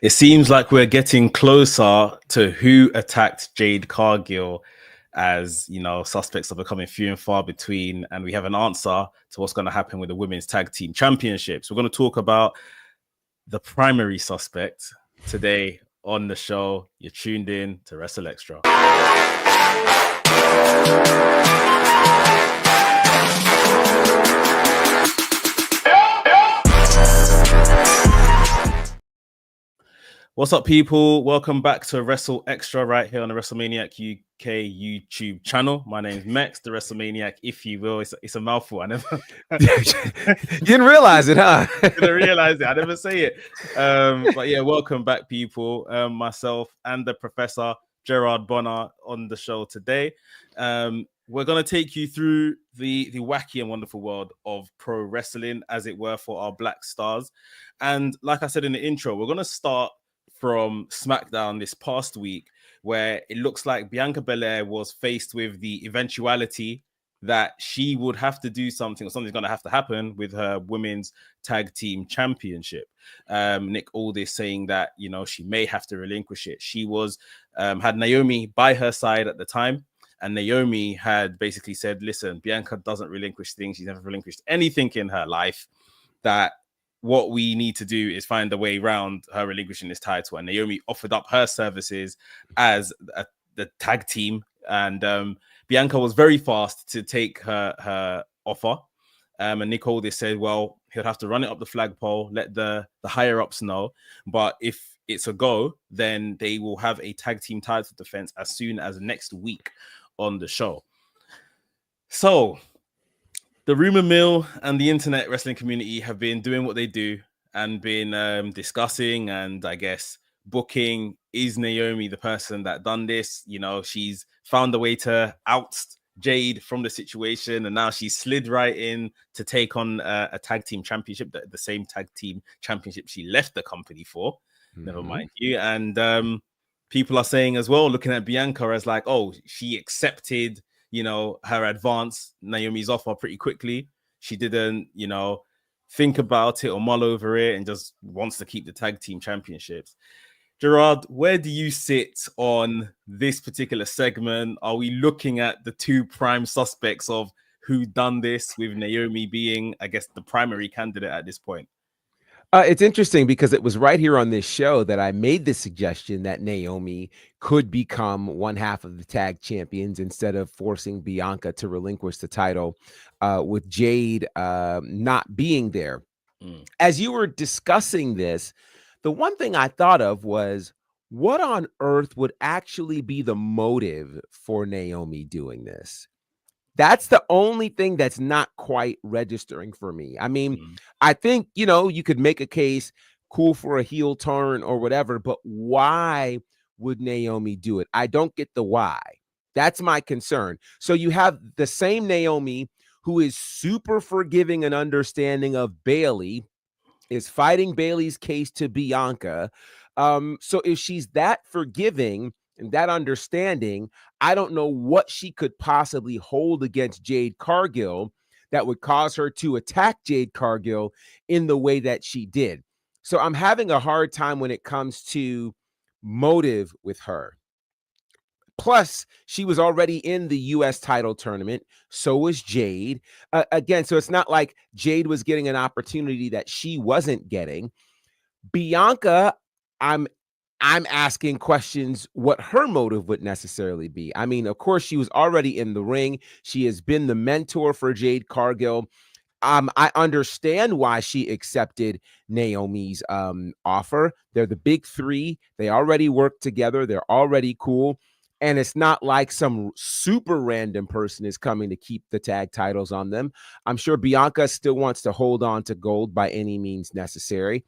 It seems like we're getting closer to who attacked Jade Cargill, as suspects are becoming few and far between, and we have an answer to what's going to happen with the women's tag team championships. We're going to talk about the primary suspect today on the show. You're tuned in to WrstlXtra. What's up, people? Welcome back to WrstlXtra right here on the WrestleManiac UK YouTube channel. My name is Mex, the WrestleManiac, if you will. It's a mouthful. I never You didn't realize it, huh? didn't realize it. I never say it. But yeah, welcome back, people. Myself and the Professor Gerard Bonner on the show today. We're going to take you through the wacky and wonderful world of pro wrestling, as it were, for our Black Stars. And like I said in the intro, we're going to start from SmackDown this past week, where it looks like Bianca Belair was faced with the eventuality that she would have to do something, or something's going to have to happen with her women's tag team championship. Nick Aldis saying that, she may have to relinquish it. She was had Naomi by her side at the time, and Naomi had basically said, listen, Bianca doesn't relinquish things. She's never relinquished anything in her life. That what we need to do is find a way around her relinquishing this title. And Naomi offered up her services as the tag team. And Bianca was very fast to take her offer. And Nick Aldis said, well, he'll have to run it up the flagpole, let the higher-ups know. But if it's a go, then they will have a tag team title defense as soon as next week on the show. So the rumor mill and the internet wrestling community have been doing what they do and been discussing and, I guess, booking, is Naomi the person that done this? She's found a way to oust Jade from the situation, and now she slid right in to take on a tag team championship, the same tag team championship she left the company for. Never mind you. And people are saying as well, looking at Bianca as like, oh, she accepted her advance, Naomi's offer, pretty quickly. She didn't, think about it or mull over it, and just wants to keep the tag team championships. Gerard, where do you sit on this particular segment? Are we looking at the two prime suspects of who done this, with Naomi being, I guess, the primary candidate at this point? It's interesting because it was right here on this show that I made the suggestion that Naomi could become one half of the tag champions instead of forcing Bianca to relinquish the title, with Jade not being there. As you were discussing this, the one thing I thought of was, what on earth would actually be the motive for Naomi doing this? That's the only thing that's not quite registering for me. I mean, I think, you could make a case, cool for a heel turn or whatever, but why would Naomi do it? I don't get the why. That's my concern. So you have the same Naomi who is super forgiving and understanding of Bayley, is fighting Bayley's case to Bianca. So if she's that forgiving and that understanding, I don't know what she could possibly hold against Jade Cargill that would cause her to attack Jade Cargill in the way that she did. So I'm having a hard time when it comes to motive with her. Plus, she was already in the U.S. title tournament. So was Jade. Again, so it's not like Jade was getting an opportunity that she wasn't getting. Bianca, I'm asking questions what her motive would necessarily be. I mean, of course, she was already in the ring. She has been the mentor for Jade Cargill. I understand why she accepted Naomi's offer. They're the big three. They already work together. They're already cool. And it's not like some super random person is coming to keep the tag titles on them. I'm sure Bianca still wants to hold on to gold by any means necessary.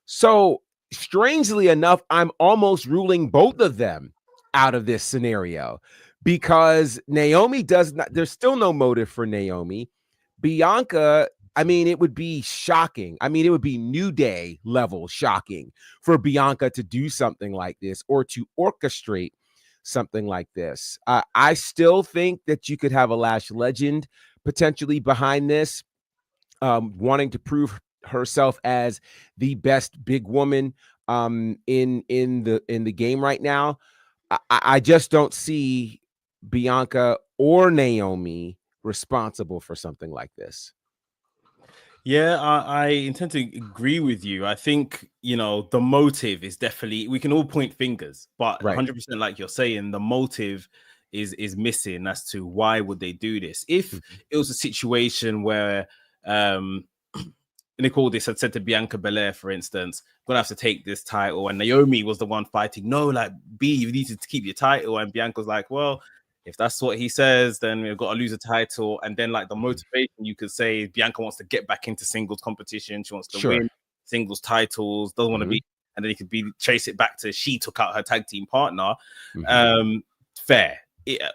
So strangely enough, I'm almost ruling both of them out of this scenario, because Naomi does not, there's still no motive for Naomi. Bianca, I mean, it would be shocking. I mean, it would be New Day level shocking for Bianca to do something like this or to orchestrate something like this. I still think that you could have a Lash Legend potentially behind this, wanting to prove herself as the best big woman in the game right now. I just don't see Bianca or Naomi responsible for something like this. Yeah, I intend to agree with you. I think, the motive is definitely, we can all point fingers, but Right. 100% like you're saying, the motive is missing as to why would they do this. If it was a situation where Nick Aldis had said to Bianca Belair, for instance, gonna have to take this title, and Naomi was the one fighting, no, like, B, you need to keep your title, and Bianca's like, well, if that's what he says, then we've got to lose a title. And then, like, the motivation, you could say Bianca wants to get back into singles competition. She wants to win singles titles, doesn't want to be, and then he could chase it back to she took out her tag team partner. Fair.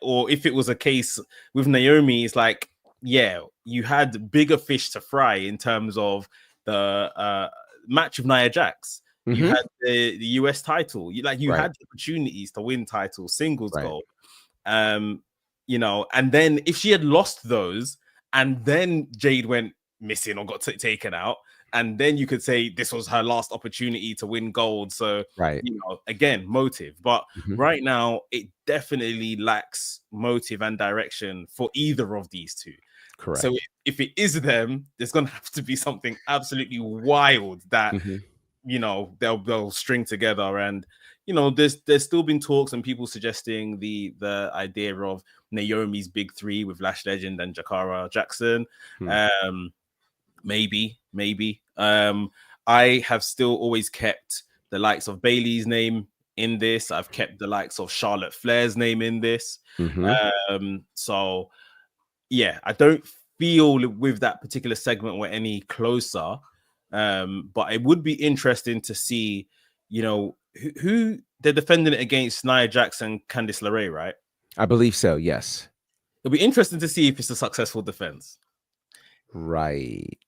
Or if it was a case with Naomi, it's like, yeah, you had bigger fish to fry in terms of the match with Nia Jax. You had the US title. You had opportunities to win titles, singles gold. And then if she had lost those and then Jade went missing or got taken out, and then you could say this was her last opportunity to win gold. So, again, motive. But right now, it definitely lacks motive and direction for either of these two. Correct. So if it is them, there's going to have to be something absolutely wild that, they'll string together. And, there's still been talks and people suggesting the idea of Naomi's big three with Lash Legend and Jakara Jackson. Maybe. I have still always kept the likes of Bayley's name in this. I've kept the likes of Charlotte Flair's name in this. So, yeah, I don't feel with that particular segment we're any closer. But it would be interesting to see, who they're defending it against Nia Jax and Candice LeRae, right? I believe so, yes. It'll be interesting to see if it's a successful defense. Right.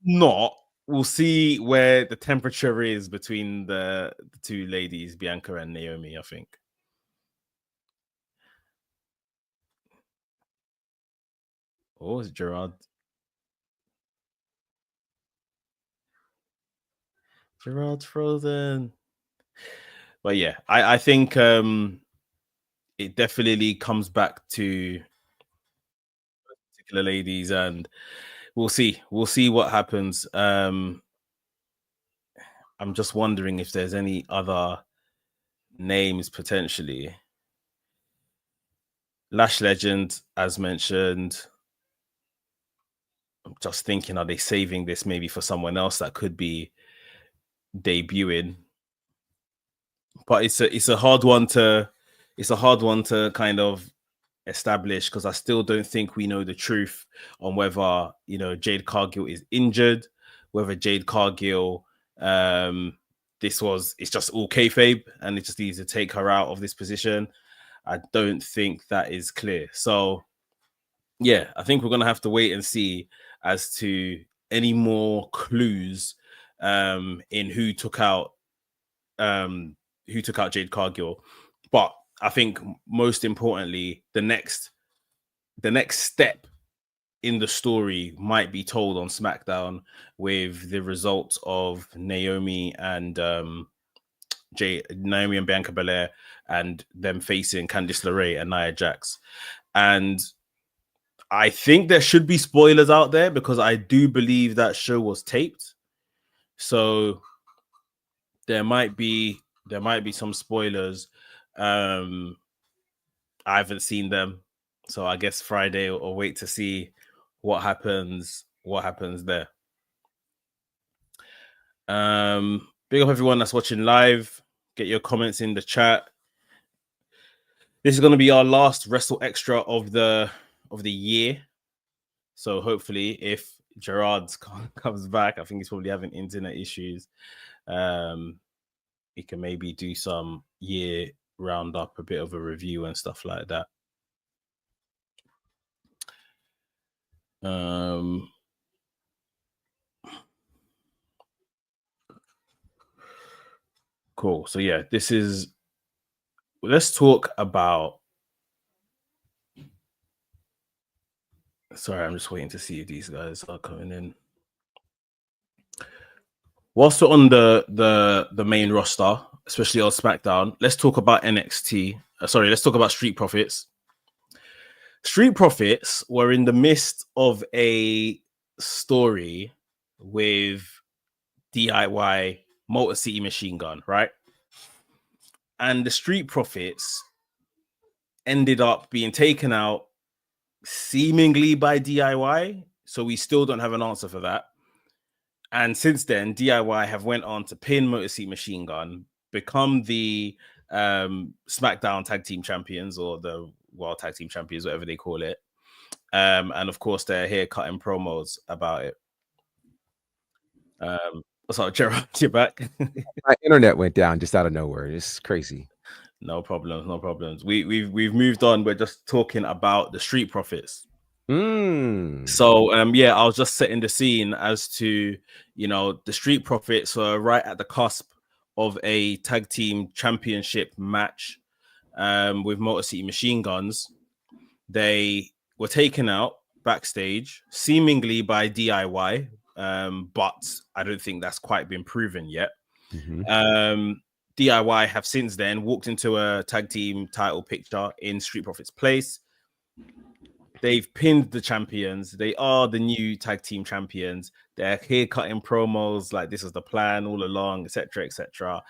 Not. We'll see where the temperature is between the two ladies, Bianca and Naomi, I think. Oh, it's Gerard. Gerard's frozen. But yeah, I think it definitely comes back to particular ladies, and we'll see what happens. I'm just wondering if there's any other names potentially. Lash Legend, as mentioned. I'm just thinking, are they saving this maybe for someone else that could be debuting? But it's a hard one to kind of establish, because I still don't think we know the truth on whether Jade Cargill is injured, whether Jade Cargill it's just all kayfabe and it just needs to take her out of this position. I don't think that is clear. So yeah, I think we're gonna have to wait and see as to any more clues in who took out Jade Cargill. But I think most importantly, the next step in the story might be told on SmackDown with the results of Naomi and Bianca Belair and them facing Candice LeRae and Nia Jax. And I think there should be spoilers out there because I do believe that show was taped. So there might be some spoilers. I haven't seen them, so I guess Friday or wait to see what happens there. Big up everyone that's watching live. Get your comments in the chat. This is going to be our last WrstlXtra of the year. So hopefully, if Gerard comes back, I think he's probably having internet issues. He can maybe do some year roundup, a bit of a review and stuff like that. Cool. So yeah, let's talk about. Sorry, I'm just waiting to see if these guys are coming in. Whilst we're on the main roster, especially on SmackDown, let's talk about NXT. Let's talk about Street Profits. Street Profits were in the midst of a story with DIY Motor City Machine Gun, right? And the Street Profits ended up being taken out seemingly by DIY. So we still don't have an answer for that. And since then, DIY have went on to pin Motor City Machine Gun, become the SmackDown Tag Team Champions, or the World Tag Team Champions, whatever they call it. And of course, they're here cutting promos about it. Sorry, Gerard, you're back. My internet went down just out of nowhere. It's crazy. No problems. We've moved on. We're just talking about the Street Profits. So yeah, I was just setting the scene as to, you know, the Street Profits were right at the cusp of a tag team championship match with Motor City Machine Guns. They were taken out backstage, seemingly by DIY, but I don't think that's quite been proven yet. DIY have since then walked into a tag team title picture in Street Profits' place. They've pinned the champions. They are the new tag team champions. They're here cutting promos like this is the plan all along, etc., etc.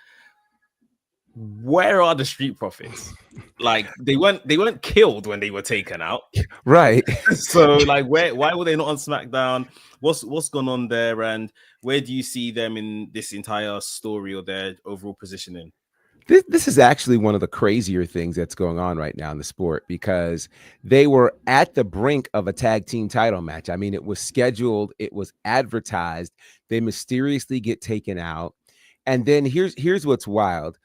Where are the Street Profits? Like they weren't killed when they were taken out, right? So like, why were they not on SmackDown? What's gone on there, and where do you see them in this entire story or their overall positioning? This is actually one of the crazier things that's going on right now in the sport, because they were at the brink of a tag team title match. I mean, it was scheduled, it was advertised. They mysteriously get taken out. And then here's what's wild.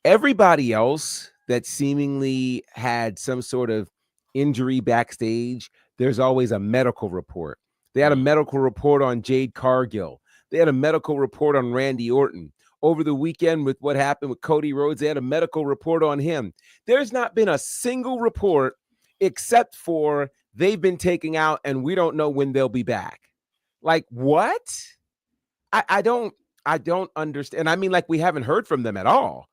Everybody else that seemingly had some sort of injury backstage, there's always a medical report. They had a medical report on Jade Cargill. They had a medical report on Randy Orton. Over the weekend with what happened with Cody Rhodes, they had a medical report on him. There's not been a single report except for they've been taken out and we don't know when they'll be back. Like, what? I don't understand. I mean, like, we haven't heard from them at all,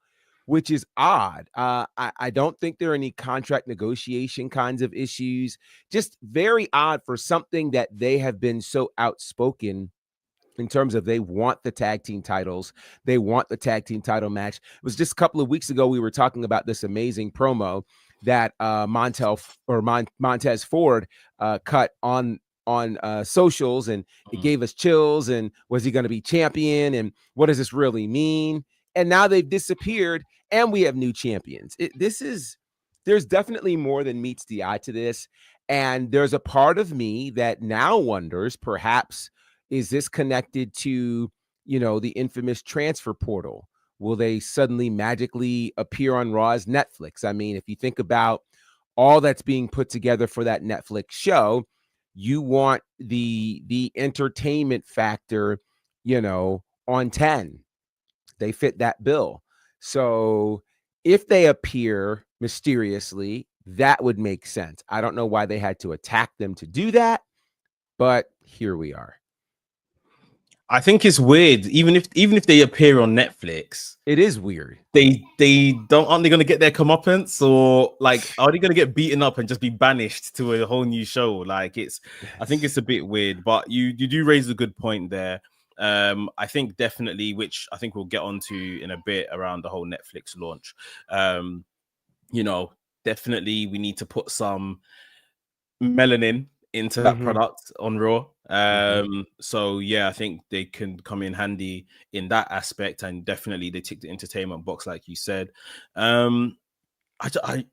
which is odd. I don't think there are any contract negotiation kinds of issues. Just very odd for something that they have been so outspoken in terms of they want the tag team titles. They want the tag team title match. It was just a couple of weeks ago we were talking about this amazing promo that Montez Ford cut on socials, and it gave us chills. And was he going to be champion? And what does this really mean? And now they've disappeared, and we have new champions. There's definitely more than meets the eye to this. And there's a part of me that now wonders, perhaps, is this connected to, you know, the infamous transfer portal? Will they suddenly magically appear on Raw's Netflix? I mean, if you think about all that's being put together for that Netflix show, you want the entertainment factor, you know, on 10. They fit that bill. So if they appear mysteriously, that would make sense. I don't know why they had to attack them to do that, but here we are. I think it's weird. Even if they appear on Netflix, it is weird. Aren't they going to get their comeuppance, or like are they going to get beaten up and just be banished to a whole new show? Like I think it's a bit weird. But you do raise a good point there. I think definitely, which I think we'll get onto in a bit around the whole Netflix launch. You know, definitely we need to put some melanin into that product on Raw. So yeah, I think they can come in handy in that aspect, and definitely they tick the entertainment box, like you said. I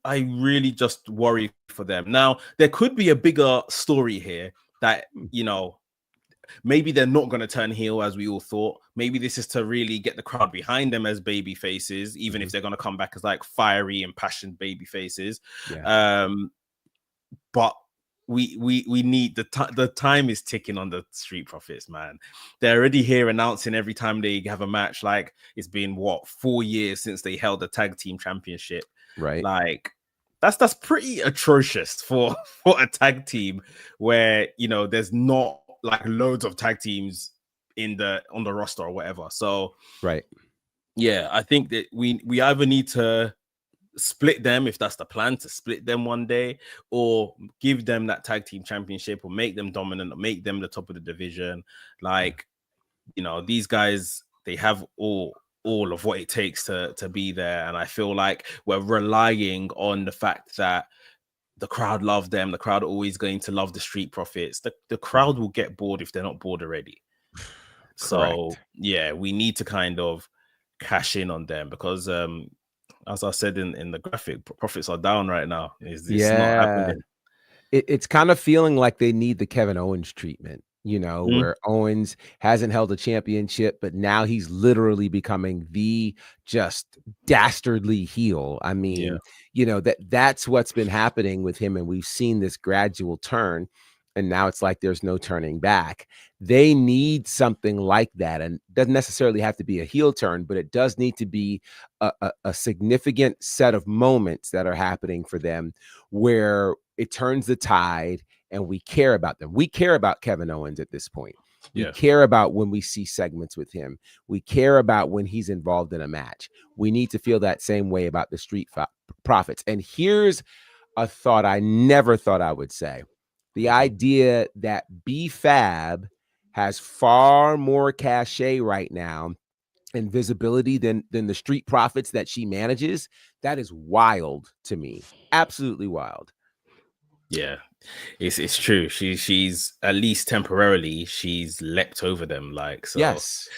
really just worry for them. Now, there could be a bigger story here that, you know, maybe they're not going to turn heel as we all thought. Maybe this is to really get the crowd behind them as baby faces, even if they're going to come back as like fiery, impassioned baby faces. But we need the time is ticking on the Street Profits, man. They're already here announcing every time they have a match, like it's been 4 years since they held the tag team championship, right? Like that's pretty atrocious for a tag team where, you know, there's not like loads of tag teams on the roster or whatever. So right. yeah, I think that we either need to split them, if that's the plan, to split them one day, or give them that tag team championship, or make them dominant, or make them the top of the division. Like, you know, these guys, they have all of what it takes to be there. And I feel like we're relying on the fact that the crowd love them. The crowd are always going to love the Street Profits. The crowd will get bored if they're not bored already. So Correct. yeah, we need to kind of cash in on them, because as I said in the graphic, profits are down right now. It's not Yeah. happening. It's kind of feeling like they need the Kevin Owens treatment, you know, where Owens hasn't held a championship, but now he's literally becoming the just dastardly heel. I Yeah. mean, you know, that's what's been happening with him, and we've seen this gradual turn, and now it's like there's no turning back. They need something like that, and it doesn't necessarily have to be a heel turn, but it does need to be a significant set of moments that are happening for them where it turns the tide and we care about them. We care about Kevin Owens at this point. We Yeah. care about when we see segments with him. We care about when he's involved in a match. We need to feel that same way about the Street Profits. And here's a thought I never thought I would say. The idea that B-Fab has far more cachet right now and visibility than the Street Profits that she manages, that is wild to me. Absolutely wild. Yeah, it's true. She's at least temporarily, she's leapt over them. Like, so Yes.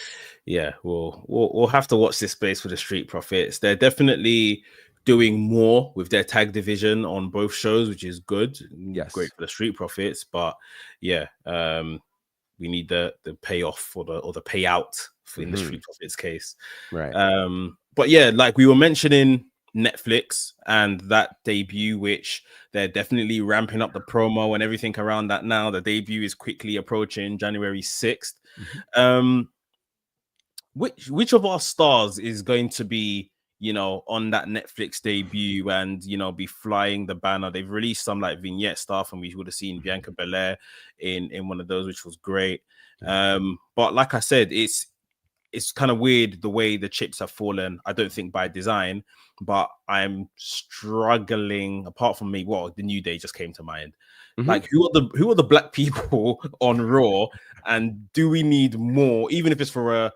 yeah, we'll have to watch this space for the Street Profits. They're definitely doing more with their tag division on both shows, which is good. Yes. Great for the Street Profits. But yeah, we need the payoff or the payout for in the Street Profits case. Right. But yeah, like we were mentioning Netflix and that debut, which they're definitely ramping up the promo and everything around that now. The debut is quickly approaching January 6th. Which of our stars is going to be, you know, on that Netflix debut and, you know, be flying the banner? They've released some like vignette stuff, and we would have seen Bianca Belair in one of those, which was great. But like I said, it's kind of weird the way the chips have fallen. I don't think by design, but I'm struggling. Apart from me, well, the New Day just came to mind. Like, who are the black people on Raw, and do we need more, even if it's for a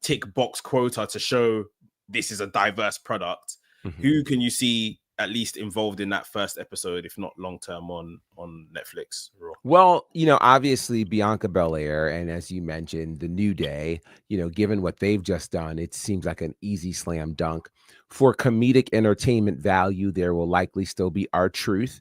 tick box quota to show this is a diverse product? Who can you see at least involved in that first episode, if not long term on Netflix Raw? Well, you know, obviously Bianca Belair, and as you mentioned, the New Day, you know, given what they've just done, it seems like an easy slam dunk. For comedic entertainment value, there will likely still be R-Truth.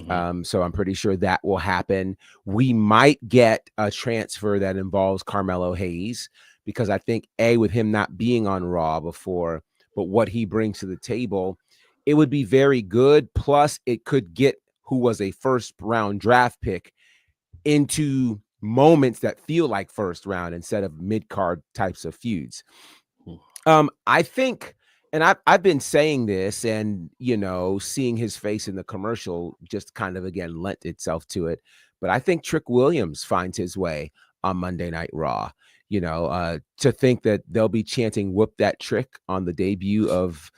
So I'm pretty sure that will happen. We might get a transfer that involves Carmelo Hayes, because I think, with him not being on Raw before, but what he brings to the table, it would be very good. Plus, it could get who was a first round draft pick into moments that feel like first round instead of mid card types of feuds. I think, and I've been saying this, and, you know, seeing his face in the commercial just kind of again lent itself to it. But I think Trick Williams finds his way on Monday Night Raw. You know, to think that they'll be chanting "Whoop that trick" on the debut of,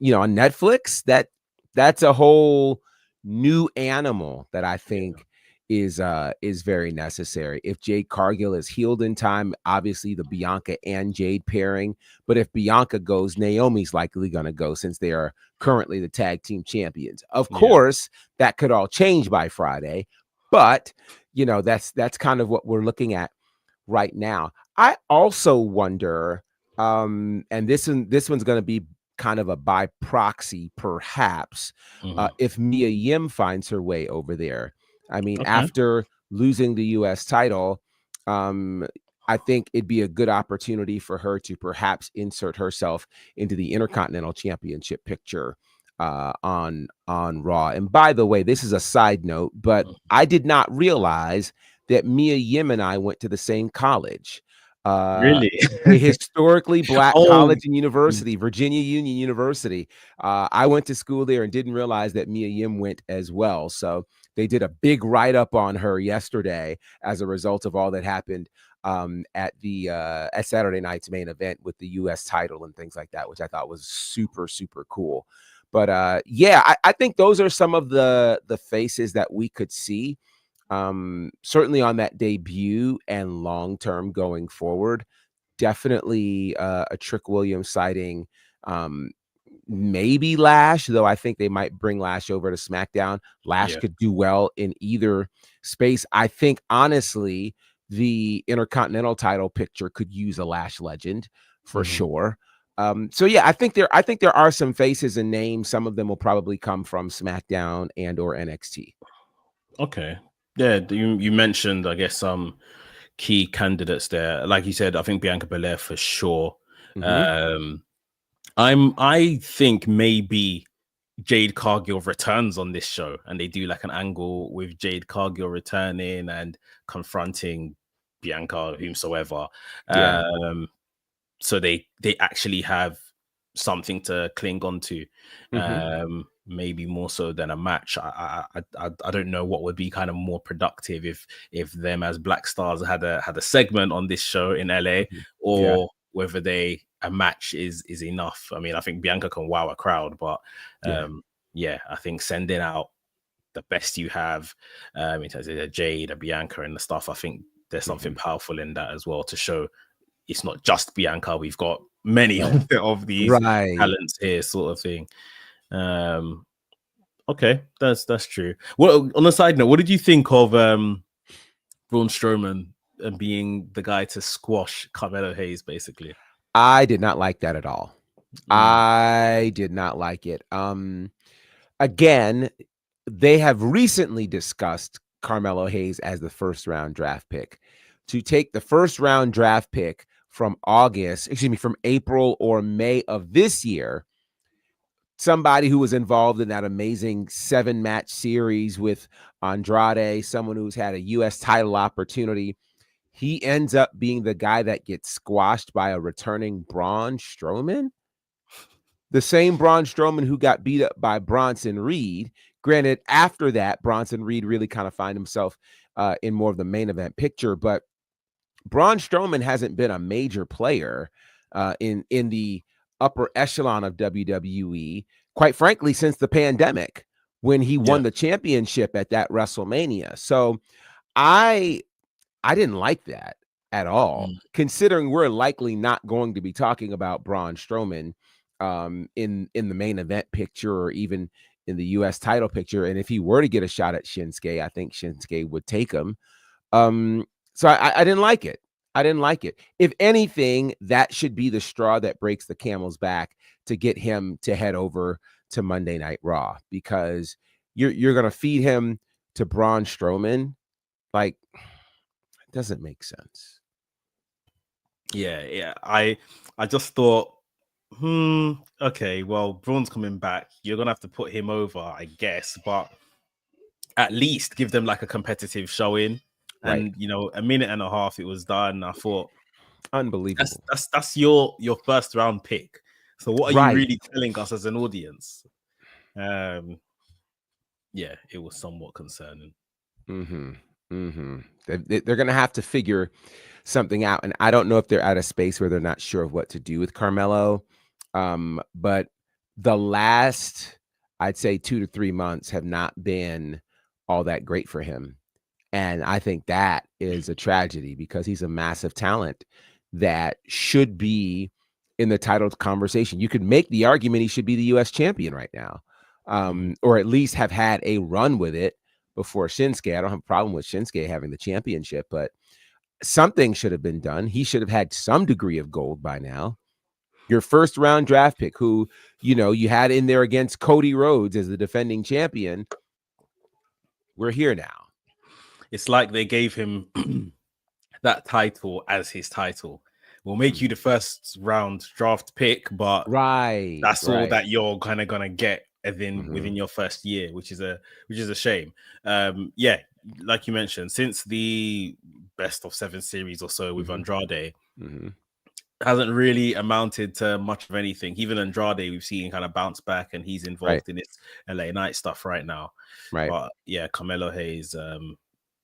you know, on Netflix, that's a whole new animal that I think is very necessary. If Jade Cargill is healed in time, obviously the Bianca and Jade pairing. But if Bianca goes, Naomi's likely going to go, since they are currently the tag team champions. Of course, that could all change by Friday, but, you know, that's kind of what we're looking at right now. I also wonder, and this one's going to be kind of a by proxy, perhaps, if Mia Yim finds her way over there. I mean, after losing the U.S. title, I think it'd be a good opportunity for her to perhaps insert herself into the Intercontinental Championship picture on Raw. And by the way, this is a side note, but I did not realize that Mia Yim and I went to the same college. Really? A historically black college and university, Virginia Union University. I went to school there and didn't realize that Mia Yim went as well. So they did a big write-up on her yesterday as a result of all that happened at Saturday night's main event with the US title and things like that, which I thought was super, super cool. But yeah, I think those are some of the faces that we could see. Certainly on that debut and long term going forward. Definitely a Trick Williams sighting. Maybe Lash, though I think they might bring Lash over to SmackDown. Lash could do well in either space. I think, honestly, the Intercontinental title picture could use a Lash legend for sure. So yeah, I think there are some faces and names. Some of them will probably come from SmackDown and or NXT. Okay. Yeah, you mentioned, I guess, some key candidates there. Like you said, I think Bianca Belair for sure. I think maybe Jade Cargill returns on this show, and they do like an angle with Jade Cargill returning and confronting Bianca, whomsoever. Yeah. So they actually have something to cling on to. Maybe more so than a match. I don't know what would be kind of more productive if them as Black Stars had a segment on this show in LA, or whether a match is enough. I mean, I think Bianca can wow a crowd, but yeah, I think sending out the best you have in terms of a Jade, a Bianca, and the stuff, I think there's something powerful in that as well, to show it's not just Bianca. We've got many of these talents here, sort of thing. Okay, that's true. Well, on a side note, what did you think of Braun Strowman and being the guy to squash Carmelo Hayes, basically? I did not like that at all. I did not like it. Again, they have recently discussed Carmelo Hayes as the first round draft pick. To take the first round draft pick from April or May of this year, somebody who was involved in that amazing 7-match series with Andrade, someone who's had a US title opportunity, he ends up being the guy that gets squashed by a returning Braun Strowman. The same Braun Strowman who got beat up by Bronson Reed. Granted, after that, Bronson Reed really kind of find himself in more of the main event picture, but Braun Strowman hasn't been a major player in the upper echelon of WWE, quite frankly, since the pandemic, when he won the championship at that WrestleMania. So I didn't like that at all, considering we're likely not going to be talking about Braun Strowman in the main event picture or even in the US title picture. And if he were to get a shot at Shinsuke, I think Shinsuke would take him. So I didn't like it. I didn't like it. If anything, that should be the straw that breaks the camel's back to get him to head over to Monday Night Raw, because you're going to feed him to Braun Strowman. Like, it doesn't make sense. Yeah. I just thought, okay, well, Braun's coming back. You're going to have to put him over, I guess, but at least give them like a competitive showing. And a minute and a half it was done. I thought, unbelievable. That's your first round pick. So what are you really telling us as an audience? Yeah, it was somewhat concerning. They're gonna have to figure something out, and I don't know if they're at a space where they're not sure of what to do with Carmelo. But the last, I'd say, 2 to 3 months have not been all that great for him. And I think that is a tragedy, because he's a massive talent that should be in the title conversation. You could make the argument he should be the US champion right now, or at least have had a run with it before Shinsuke. I don't have a problem with Shinsuke having the championship, but something should have been done. He should have had some degree of gold by now. Your first round draft pick, who, you had in there against Cody Rhodes as the defending champion. We're here now. It's like they gave him that title as his title. We'll make you the first round draft pick, but that's all that you're kind of gonna get within your first year, which is a shame. Yeah, like you mentioned, since the best of 7 series or so with Andrade, hasn't really amounted to much of anything. Even Andrade, we've seen kind of bounce back, and he's involved in his LA Knight stuff right now. But yeah, Carmelo Hayes,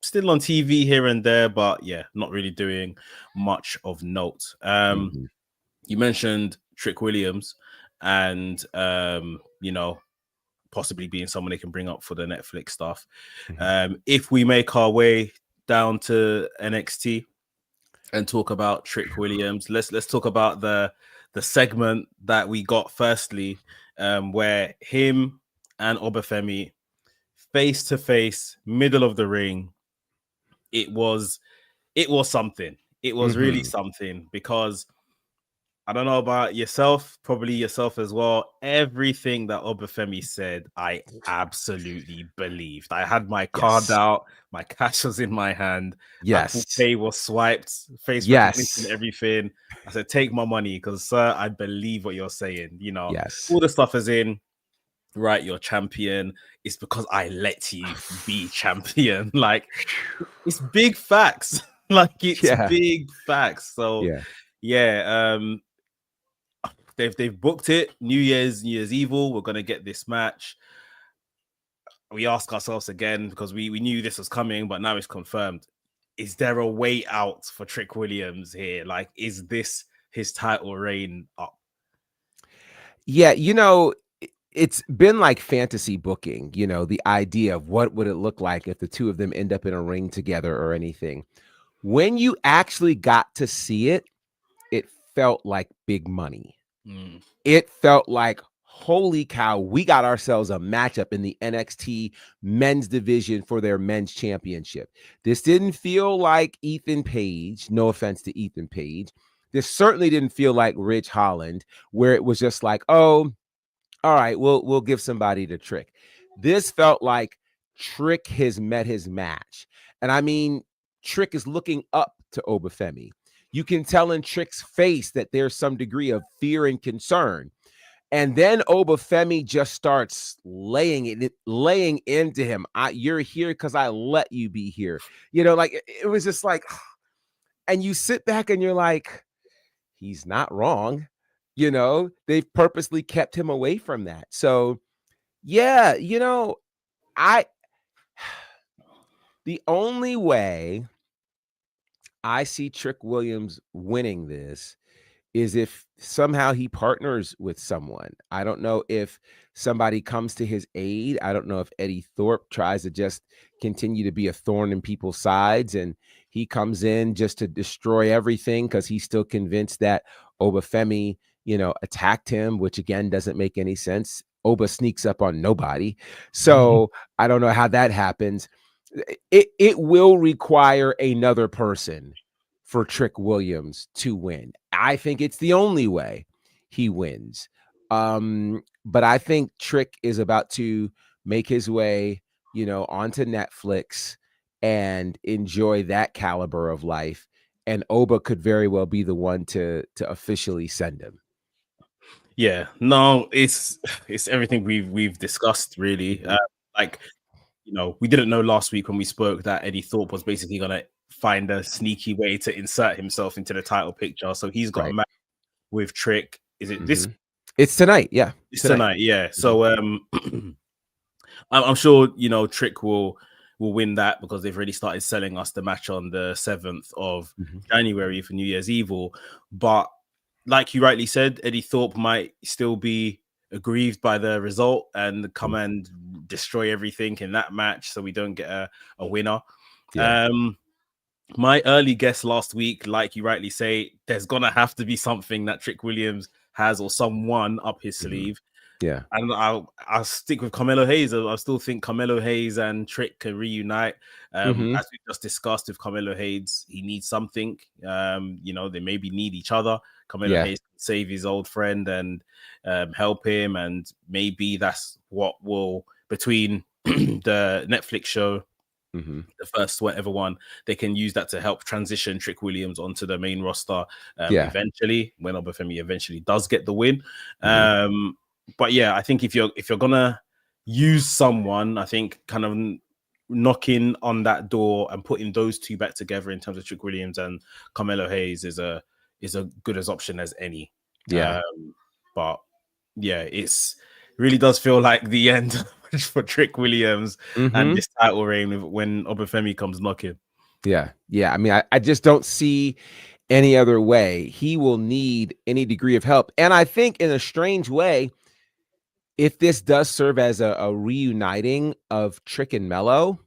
still on TV here and there, but yeah, not really doing much of note. You mentioned Trick Williams and you know, possibly being someone they can bring up for the Netflix stuff. If we make our way down to NXT and talk about Trick Williams, let's talk about the segment that we got firstly, where him and Obafemi face to face, middle of the ring. It was something. It was really something, because I don't know about yourself, probably yourself as well. Everything that Obafemi said, I absolutely believed. I had my card out, my cash was in my hand, Apple Pay was swiped, face recognition, everything. I said, take my money, because sir, I believe what you're saying. You know, all the stuff is in. Right, you're champion. It's because I let you be champion. Like, it's big facts. Like, it's big facts. So yeah, they've booked it. New Year's Evil. We're gonna get this match. We ask ourselves again, because we knew this was coming, but now it's confirmed. Is there a way out for Trick Williams here? Like, is this his title reign up? Yeah, you know, it's been like fantasy booking, you know, the idea of what would it look like if the two of them end up in a ring together or anything. When you actually got to see it, it felt like big money. It felt like, holy cow, we got ourselves a matchup in the NXT men's division for their men's championship. This didn't feel like Ethan Page. No offense to Ethan Page. This certainly didn't feel like Ridge Holland, where it was just like, oh, all right, we'll give somebody to Trick. This felt like Trick has met his match. And I mean, Trick is looking up to Obafemi. You can tell in Trick's face that there's some degree of fear and concern. And then Obafemi just starts laying into him. You're here because I let you be here. You know, like it was just like, and you sit back and you're like, he's not wrong. You know, they've purposely kept him away from that. So, yeah, you know, the only way I see Trick Williams winning this is if somehow he partners with someone. I don't know if somebody comes to his aid. I don't know if Eddie Thorpe tries to just continue to be a thorn in people's sides and he comes in just to destroy everything because he's still convinced that Obafemi, you know, attacked him, which again doesn't make any sense. Oba sneaks up on nobody. So I don't know how that happens. It will require another person for Trick Williams to win. I think it's the only way he wins. But I think Trick is about to make his way, you know, onto Netflix and enjoy that caliber of life. And Oba could very well be the one to officially send him. Yeah, no, it's everything we've discussed, really. Like, you know, we didn't know last week when we spoke that Eddie Thorpe was basically gonna find a sneaky way to insert himself into the title picture. So he's got a match with Trick. Is it this? It's tonight. Yeah, it's tonight. Yeah. So I'm sure, you know, Trick will win that because they've already started selling us the match on the 7th of January for New Year's Evil. But like you rightly said, Eddie Thorpe might still be aggrieved by the result and come and destroy everything in that match, so we don't get a winner. My early guess last week, like you rightly say, there's gonna have to be something that Trick Williams has or someone up his sleeve. Yeah, and I'll stick with Carmelo Hayes. I still think Carmelo Hayes and Trick can reunite. As we just discussed with Carmelo Hayes, he needs something. You know, they maybe need each other. Carmelo Hayes can save his old friend and help him, and maybe that's what will, between the Netflix show, the first whatever one, they can use that to help transition Trick Williams onto the main roster eventually, when Obafemi eventually does get the win. But yeah, I think if you're gonna use someone, I think kind of knocking on that door and putting those two back together in terms of Trick Williams and Carmelo Hayes is a good as option as any. But yeah, it really does feel like the end for Trick Williams and this title reign when Obafemi comes knocking. Yeah. I mean, I just don't see any other way. He will need any degree of help. And I think in a strange way, if this does serve as a reuniting of Trick and Mello,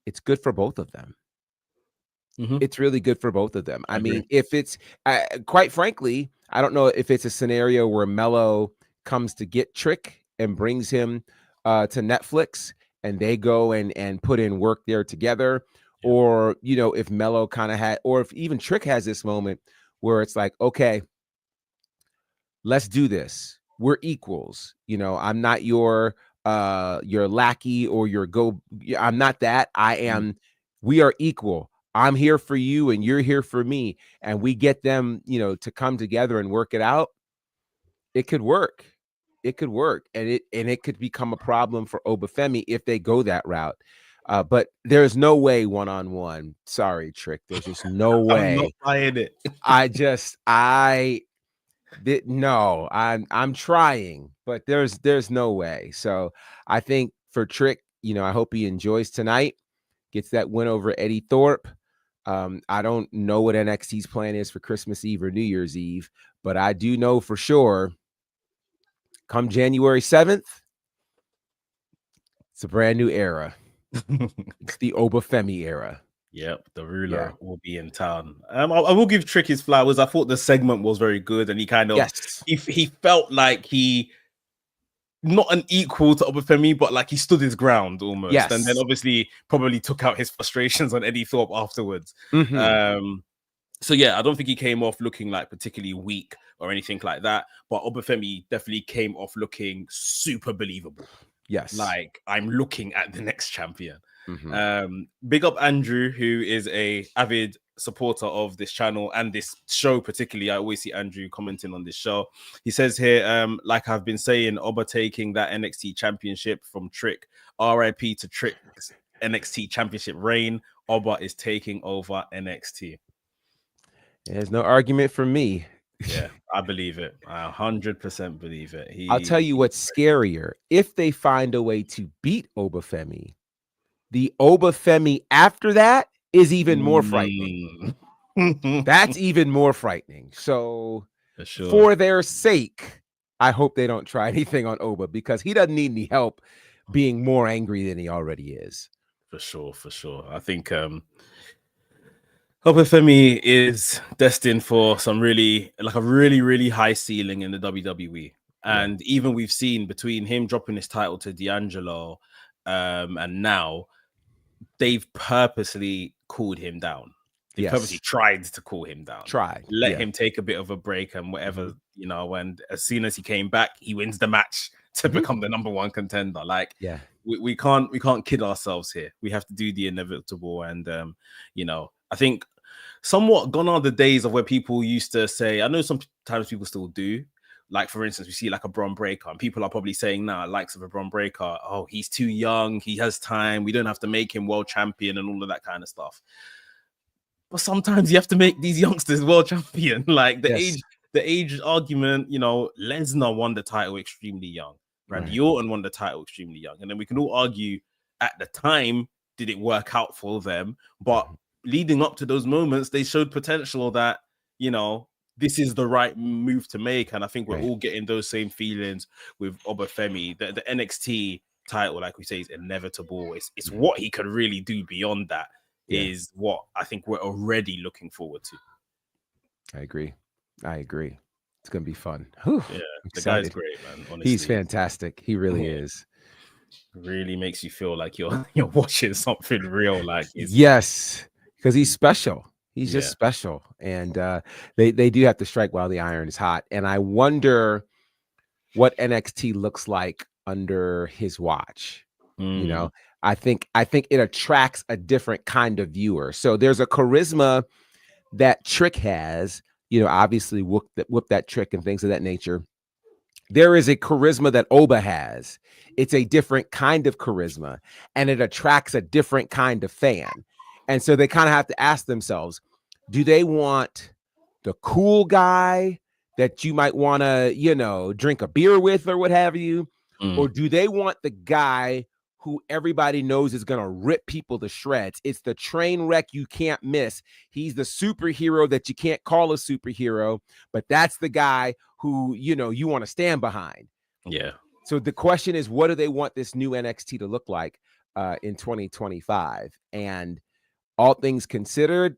it's good for both of them. It's really good for both of them. I mean, if it's quite frankly, I don't know if it's a scenario where Mello comes to get Trick and brings him to Netflix and they go and put in work there together. Or, if Mello kind of had, or if even Trick has this moment where it's like, okay, let's do this. We're equals. I'm not your lackey or your I'm not that. I am. We are equal. I'm here for you and you're here for me. And we get them, to come together and work it out. It could work. It could work. And it could become a problem for Obafemi if they go that route. But there's no way one-on-one. Sorry, Trick. There's just no way. I'm not buying it. I'm trying, but there's no way. So I think for Trick, I hope he enjoys tonight, gets that win over Eddie Thorpe. I don't know what NXT's plan is for Christmas Eve or New Year's Eve, but I do know for sure come January 7th, it's a brand new era. It's the Obafemi era. Yep, the ruler will be in town. I will give Trick his flowers. I thought the segment was very good, and he kind of he felt like he not an equal to Obafemi, but like he stood his ground almost. Yes. And then obviously probably took out his frustrations on Eddie Thorpe afterwards. So yeah, I don't think he came off looking like particularly weak or anything like that. But Obafemi definitely came off looking super believable. Yes. Like I'm looking at the next champion. Big up Andrew, who is a avid supporter of this channel and this show particularly. I always see Andrew commenting on this show. He says here, like I've been saying, Oba taking that NXT championship from Trick. RIP to Trick's NXT championship reign. Oba is taking over NXT. There's no argument for me. Yeah, I believe it. I 100% believe it. I'll tell you what's scarier. If they find a way to beat Obafemi, the Obafemi after that is even more frightening. That's even more frightening. So for their sake, I hope they don't try anything on Oba because he doesn't need any help being more angry than he already is. For sure. I think Obafemi is destined for some really high ceiling in the WWE. And even we've seen between him dropping his title to D'Angelo and now, they've purposely cooled him down. They purposely tried to cool him down. Let him take a bit of a break and whatever, and as soon as he came back, he wins the match to become the number one contender. Like, we can't kid ourselves here. We have to do the inevitable. And I think somewhat gone are the days of where people used to say, I know sometimes people still do. Like, for instance, we see like a Bron Breakker, and people are probably saying now, likes of a Bron Breakker, oh, he's too young, he has time, we don't have to make him world champion and all of that kind of stuff. But sometimes you have to make these youngsters world champion. Like the age argument, Lesnar won the title extremely young. Randy Orton won the title extremely young. And then we can all argue at the time, did it work out for them? But leading up to those moments, they showed potential that, this is the right move to make. And I think we're all getting those same feelings with Obafemi. The NXT title, like we say, is inevitable. It's what he could really do beyond that is what I think we're already looking forward to. I agree. It's going to be fun. Whew, yeah, the guy's great, man. Honestly. He's fantastic. He really is. Really makes you feel like you're watching something real. Like yes, because he's special. He's just special. And they do have to strike while the iron is hot. And I wonder what NXT looks like under his watch. I think it attracts a different kind of viewer. So there's a charisma that Trick has, obviously whoop that Trick and things of that nature. There is a charisma that Oba has. It's a different kind of charisma, and it attracts a different kind of fan. And so they kind of have to ask themselves, do they want the cool guy that you might want to, drink a beer with or what have you? or do they want the guy who everybody knows is going to rip people to shreds? It's the train wreck you can't miss. He's the superhero that you can't call a superhero, but that's the guy who, you want to stand behind. Yeah. So the question is, what do they want this new NXT to look like in 2025? And all things considered,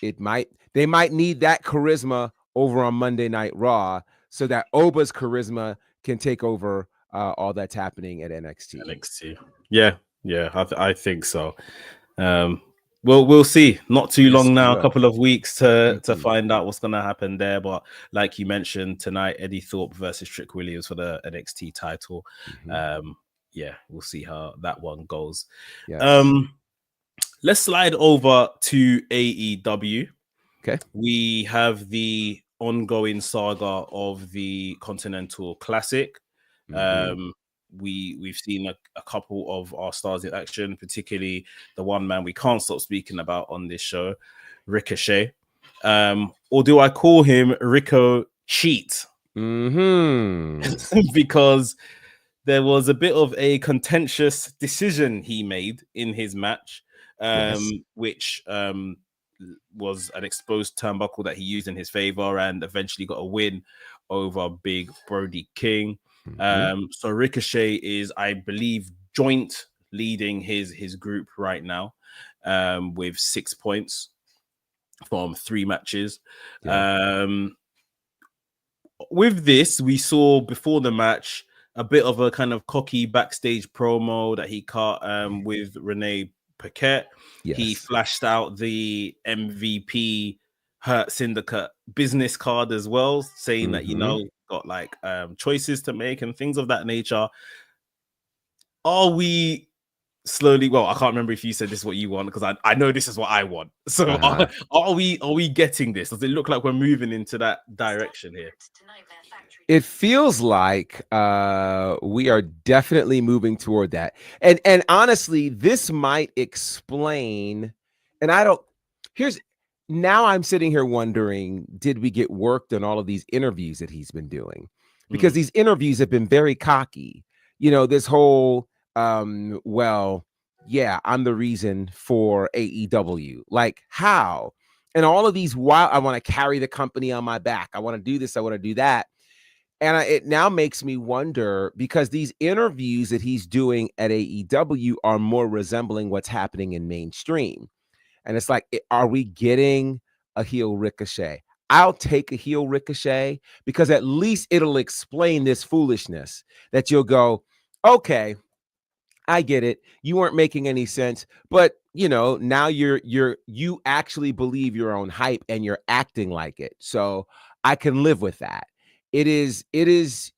they might need that charisma over on Monday Night Raw so that Oba's charisma can take over all that's happening at NXT. Yeah, I think so. We'll see. Not too long now, a couple of weeks to find out what's going to happen there. But like you mentioned tonight, Eddie Thorpe versus Trick Williams for the NXT title. Yeah, we'll see how that one goes. Yes. Let's slide over to AEW. Okay. We have the ongoing saga of the Continental Classic. We've seen a couple of our stars in action, particularly the one man we can't stop speaking about on this show, Ricochet. Or do I call him Rico Cheat? Because there was a bit of a contentious decision he made in his match, which was an exposed turnbuckle that he used in his favor and eventually got a win over Big Brody King. So Ricochet is, I believe, joint leading his group right now with 6 points from 3 matches. With this, we saw before the match a bit of a kind of cocky backstage promo that he cut with Renee Paquette. He flashed out the MVP Hurt Syndicate business card as well, saying that, got like choices to make and things of that nature. Are we slowly, well, I can't remember if you said this is what you want, because I know this is what I want. So are we getting this? Does it look like we're moving into that direction here? It feels like we are definitely moving toward that. And honestly, this might explain, and now I'm sitting here wondering, did we get worked on all of these interviews that he's been doing? Because these interviews have been very cocky. This whole, well, yeah, I'm the reason for AEW. Like, how? And all of these, I want to carry the company on my back. I want to do this. I want to do that. And it now makes me wonder, because these interviews that he's doing at AEW are more resembling what's happening in mainstream. And it's like, are we getting a heel Ricochet? I'll take a heel Ricochet, because at least it'll explain this foolishness that you'll go, okay, I get it. You weren't making any sense, but now you actually believe your own hype and you're acting like it. So I can live with that. It is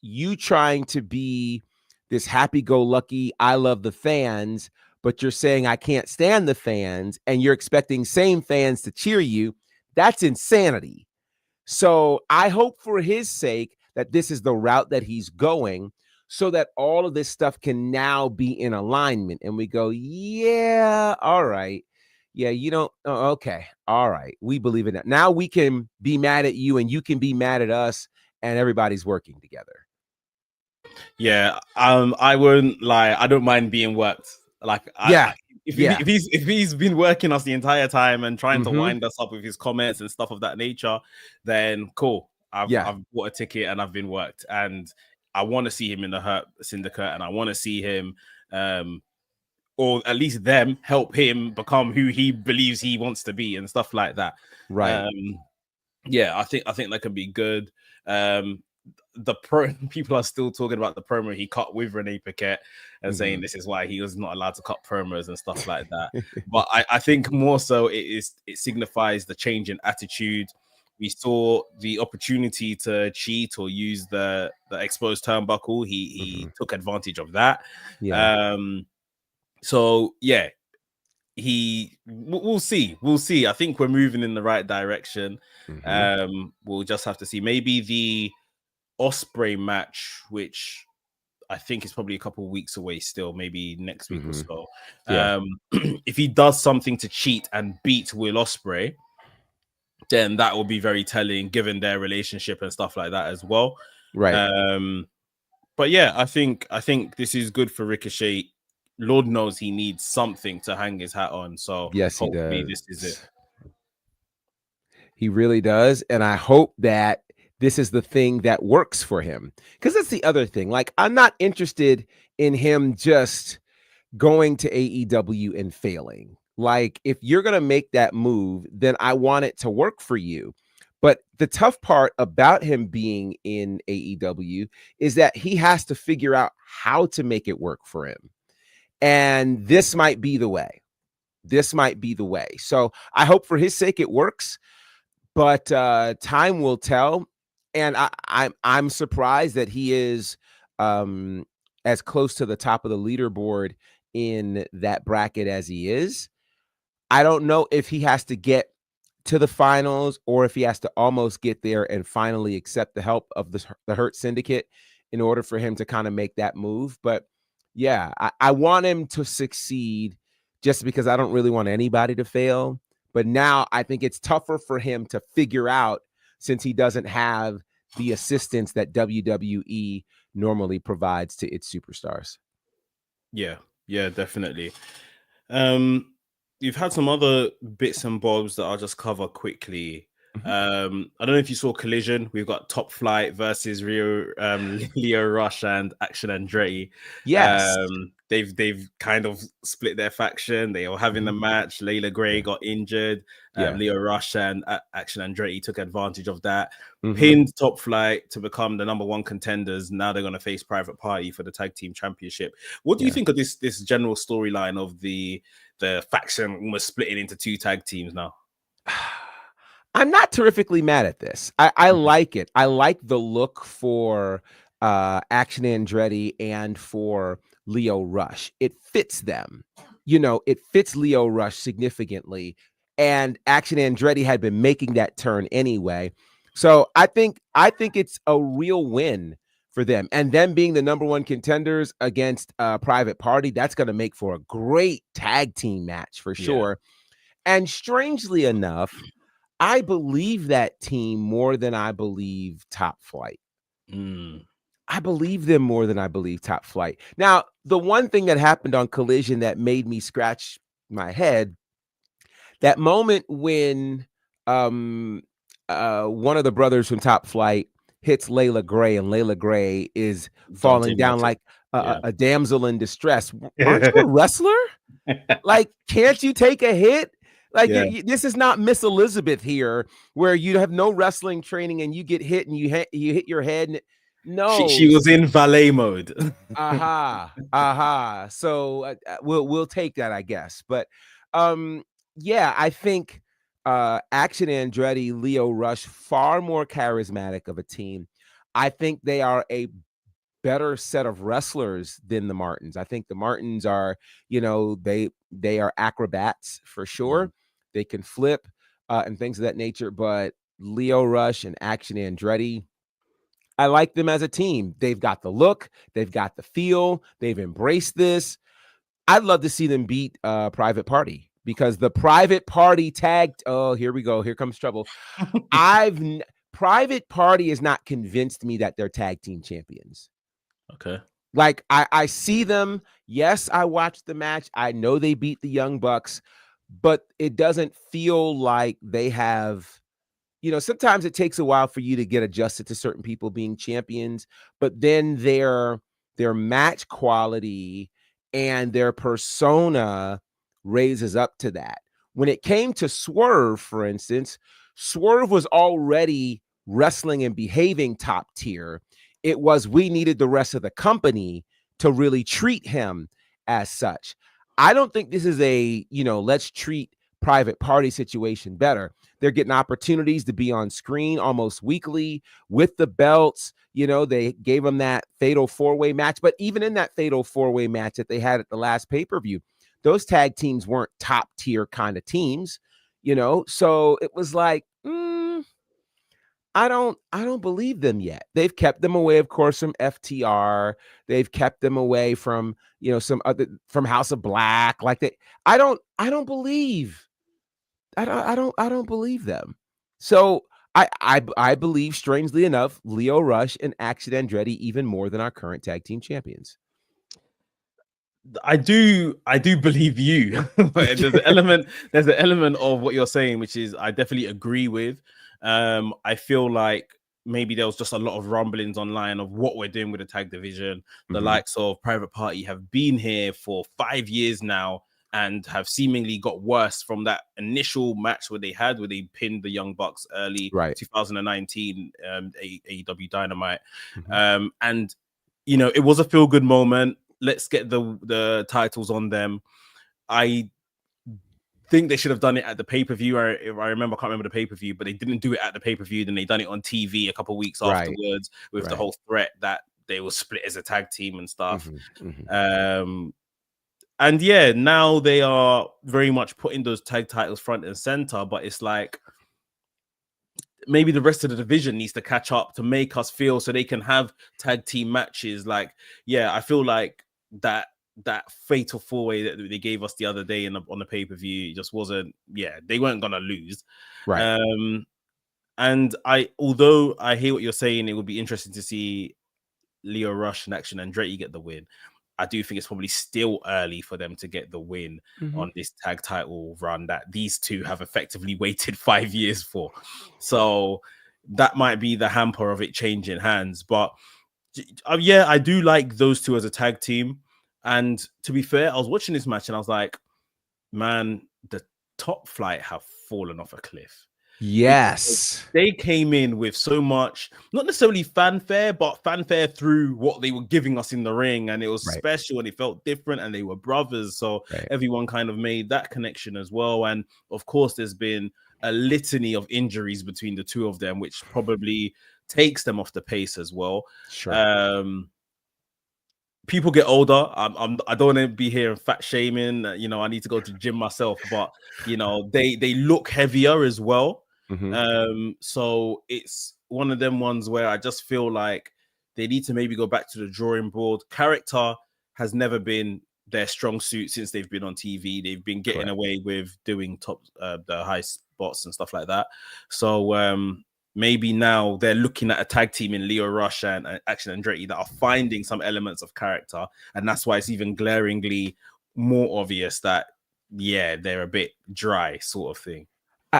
you trying to be this happy-go-lucky, I love the fans, but you're saying I can't stand the fans, and you're expecting same fans to cheer you. That's insanity. So I hope for his sake that this is the route that he's going, so that all of this stuff can now be in alignment. And we go, yeah, all right. Yeah, okay, all right. We believe in that. Now we can be mad at you and you can be mad at us, and everybody's working together. Yeah, I wouldn't lie. I don't mind being worked. Like, if he's been working us the entire time and trying to wind us up with his comments and stuff of that nature, then cool. I've bought a ticket and I've been worked, and I want to see him in the Hurt Syndicate, and I want to see him, or at least them, help him become who he believes he wants to be and stuff like that. Right. I think that could be good. People are still talking about the promo he cut with Renee Paquette and saying this is why he was not allowed to cut promos and stuff like that. But I think more so it signifies the change in attitude. We saw the opportunity to cheat or use the exposed turnbuckle. He took advantage of that. So yeah, we'll see. I think we're moving in the right direction. We'll just have to see. Maybe the Ospreay match, which I think is probably a couple of weeks away still, maybe next week or so. If he does something to cheat and beat Will Ospreay, then that will be very telling, given their relationship and stuff like that as well. Right. But yeah, I think this is good for Ricochet. Lord knows he needs something to hang his hat on. So Yes, he hopefully does. this is it. He really does. And I hope that this is the thing that works for him. Because that's the other thing. Like, I'm not interested in him just going to AEW and failing. Like, if you're going to make that move, then I want it to work for you. But the tough part about him being in AEW is that he has to figure out how to make it work for him. And this might be the way. This might be the way. So I hope for his sake it works, but time will tell. And I'm surprised that he is as close to the top of the leaderboard in that bracket as he is. I don't know if he has to get to the finals or if he has to almost get there and finally accept the help of the Hurt Syndicate in order for him to kind of make that move. But yeah, I want him to succeed just because I don't really want anybody to fail. But now I think it's tougher for him to figure out since he doesn't have the assistance that WWE normally provides to its superstars. Yeah, definitely. You've had some other bits and bobs that I'll just cover quickly. I don't know if you saw Collision. We've got Top Flight versus Leo Rush and Action Andretti. Yes. They've kind of split their faction. They were having the match. Layla Gray got injured. Leo Rush and Action Andretti took advantage of that. Pinned Top Flight to become the #1 contenders. Now they're going to face Private Party for the tag team championship. What do you think of this general storyline of the faction almost splitting into 2 tag teams now? I'm not terrifically mad at this. I like it. I like the look for Action Andretti and for Leo Rush. It fits them. It fits Leo Rush significantly. And Action Andretti had been making that turn anyway. So I think it's a real win for them. And them being the #1 contenders against Private Party, that's going to make for a great tag team match for sure. And strangely enough, I believe that team more than I believe Top Flight. I believe them more than I believe Top Flight. Now, the one thing that happened on Collision that made me scratch my head, that moment when one of the brothers from Top Flight hits Layla Gray and Layla Gray is falling down like a damsel in distress. Aren't you a wrestler? Like, can't you take a hit? Like, this is not Miss Elizabeth here, where you have no wrestling training and you get hit and you hit your head. No, she was in valet mode. So we'll take that, I guess. But I think Action Andretti, Leo Rush, far more charismatic of a team. I think they are a better set of wrestlers than the Martins. I think the Martins are, they are acrobats for sure. They can flip and things of that nature. But Leo Rush and Action Andretti, I like them as a team. They've got the look, they've got the feel, they've embraced this. I'd love to see them beat Private Party because the Private Party tagged. Oh, here we go. Here comes trouble. Private Party has not convinced me that they're tag team champions. Okay. Like, I see them. Yes, I watched the match. I know they beat the Young Bucks, but it doesn't feel like they have, sometimes it takes a while for you to get adjusted to certain people being champions, but then their match quality and their persona raises up to that. When it came to Swerve, for instance, Swerve was already wrestling and behaving top tier. It was we needed the rest of the company to really treat him as such. I don't think this is a, let's treat Private Party situation better. They're getting opportunities to be on screen almost weekly with the belts. They gave them that fatal 4-way match. But even in that fatal 4-way match that they had at the last pay-per-view, those tag teams weren't top tier kind of teams, So it was like, I don't believe them yet. They've kept them away, of course, from FTR. They've kept them away from, some other, from House of Black. Like I don't believe them. So I believe, strangely enough, Lio Rush and Action Andretti even more than our current tag team champions. I do believe you. But there's an element of what you're saying, which is I definitely agree with. I feel like maybe there was just a lot of rumblings online of what we're doing with the tag division. The likes of Private Party have been here for 5 years now and have seemingly got worse from that initial match where they pinned the Young Bucks early 2019 AEW Dynamite. And you know, it was a feel good moment. Let's get the titles on them. I think they should have done it at the pay-per-view. I can't remember the pay-per-view, but they didn't do it at the pay-per-view. Then they done it on TV a couple of weeks afterwards with the whole threat that they will split as a tag team and stuff. And yeah, now they are very much putting those tag titles front and center, but it's like maybe the rest of the division needs to catch up to make us feel so they can have tag team matches. Like, yeah, I feel like that fatal 4-way that they gave us the other day on the pay-per-view just wasn't, they weren't gonna lose. And although I hear what you're saying, it would be interesting to see Lio Rush and Action Andretti get the win. I do think it's probably still early for them to get the win on this tag title run that these two have effectively waited 5 years for. So that might be the hamper of it changing hands. But yeah, I do like those two as a tag team. And to be fair, I was watching this match and I was like, man, the Top Flight have fallen off a cliff. Yes. They came in with so much, not necessarily fanfare, but fanfare through what they were giving us in the ring. And it was special and it felt different and they were brothers. So everyone kind of made that connection as well. And of course, there's been a litany of injuries between the two of them, which probably takes them off the pace as well. People get older. I don't want to be here and fat shaming. You know, I need to go to the gym myself, but you know, they look heavier as well. So it's one of them ones where I just feel like they need to maybe go back to the drawing board. Character has never been their strong suit since they've been on TV. They've been getting away with doing the high spots and stuff like that. So maybe now they're looking at a tag team in Lio Rush and Action Andretti that are finding some elements of character, and that's why it's even glaringly more obvious that they're a bit dry, sort of thing.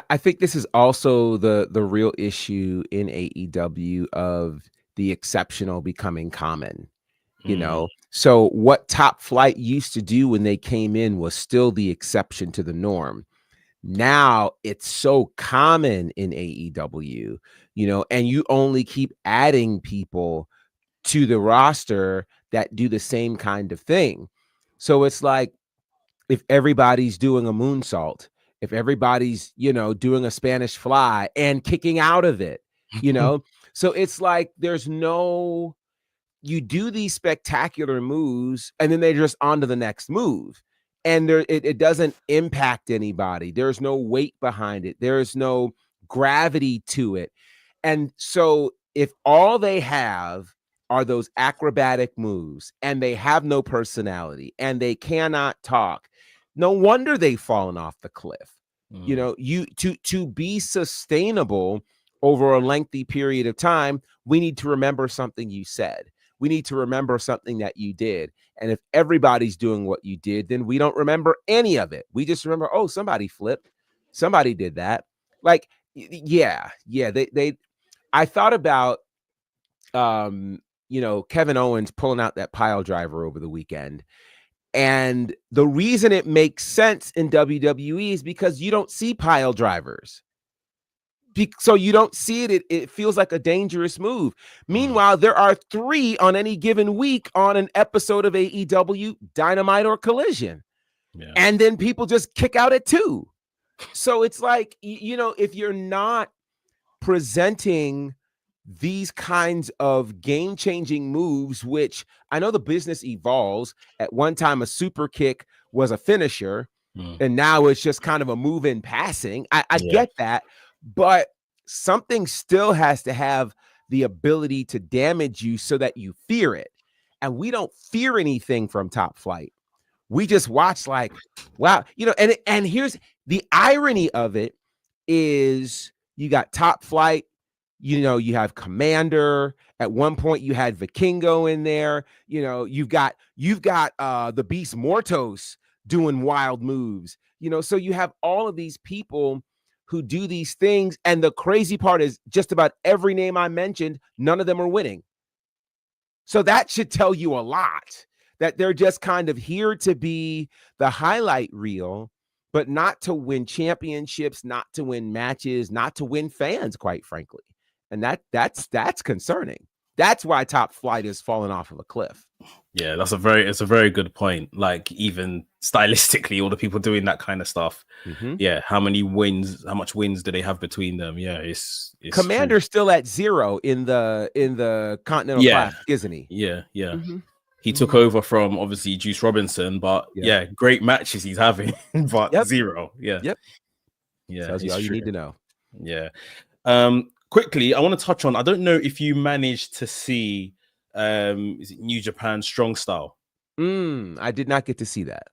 I think this is also the real issue in AEW of the exceptional becoming common. You know, so what Top Flight used to do when they came in was still the exception to the norm. Now it's so common in AEW, you know, and you only keep adding people to the roster that do the same kind of thing. So it's like, if everybody's doing a moonsault, if everybody's, you know, doing a Spanish fly and kicking out of it, you know, so it's like you do these spectacular moves and then they're just on to the next move. And it doesn't impact anybody. There's no weight behind it. There's no gravity to it. And so if all they have are those acrobatic moves and they have no personality and they cannot talk, no wonder they've fallen off the cliff. You know, to be sustainable over a lengthy period of time, we need to remember something you said. We need to remember something that you did. And if everybody's doing what you did, then we don't remember any of it. We just remember, oh, somebody flipped. Somebody did that. Like, I thought about, you know, Kevin Owens pulling out that pile driver over the weekend. And the reason it makes sense in WWE is because you don't see pile drivers. So you don't see it. It feels like a dangerous move. Meanwhile, there are 3 on any given week on an episode of AEW, Dynamite or Collision. And then people just kick out at 2. So it's like, you know, if you're not presenting these kinds of game-changing moves, which I know the business evolves. At one time, a super kick was a finisher, and now it's just kind of a move in passing. I get that. But something still has to have the ability to damage you so that you fear it. And we don't fear anything from Top Flight. We just watch like, wow, you know, and here's the irony of it is you got Top Flight You have Commander. At one point, you had Vikingo in there. You've got the Beast Mortos doing wild moves. So you have all of these people who do these things. And the crazy part is just about every name I mentioned, none of them are winning. So that should tell you a lot, that they're just kind of here to be the highlight reel, but not to win championships, not to win matches, not to win fans, quite frankly. And that's concerning. That's why Top Flight has fallen off of a cliff. Yeah, it's a very good point. Like, even stylistically, all the people doing that kind of stuff. Mm-hmm. Yeah, how much wins do they have between them? Yeah, it's Commander's still at 0 in the Continental Classic, isn't he? Yeah. Mm-hmm. He took over from obviously Juice Robinson, but great matches he's having, but 0. Yeah. Yep. Yeah. Tells you all you need to know. Yeah. Quickly, I want to touch on, I don't know if you managed to see is it New Japan Strong Style? I did not get to see that.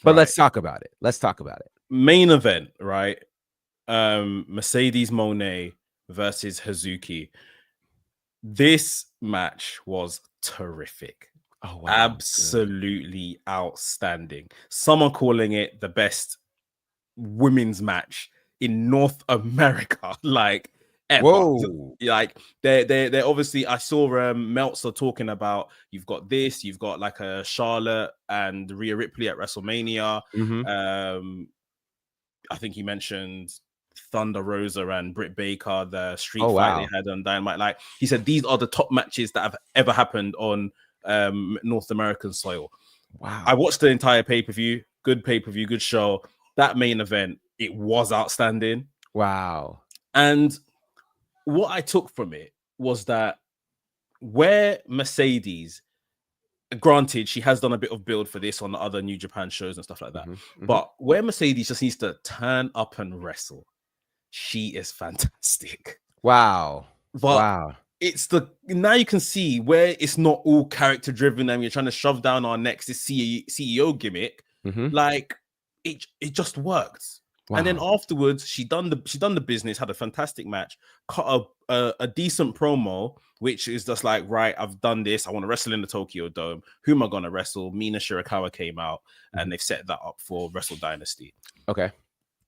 But let's talk about it. Main event, right? Mercedes Moné versus Hazuki. This match was terrific. Oh, wow. Absolutely outstanding. Someone calling it the best women's match in North America, like ever. Whoa. Like they're obviously, I saw Meltzer talking about, you've got like a Charlotte and Rhea Ripley at WrestleMania. Mm-hmm. I think he mentioned Thunder Rosa and Britt Baker, the street fight they had on Dynamite. Like, he said these are the top matches that have ever happened on North American soil. Wow. I watched the entire pay-per-view, good show. That main event, it was outstanding. Wow. And what I took from it was that where Mercedes, granted, she has done a bit of build for this on the other New Japan shows and stuff like that, but where Mercedes just needs to turn up and wrestle, she is fantastic. Wow. But it's now you can see where it's not all character driven and you're trying to shove down our necks this CEO gimmick. Like, it just worked. Wow. And then afterwards, she done the business, had a fantastic match, cut a decent promo, which is just like, right, I've done this. I want to wrestle in the Tokyo Dome. Who am I going to wrestle? Mina Shirakawa came out, and they've set that up for Wrestle Dynasty. Okay.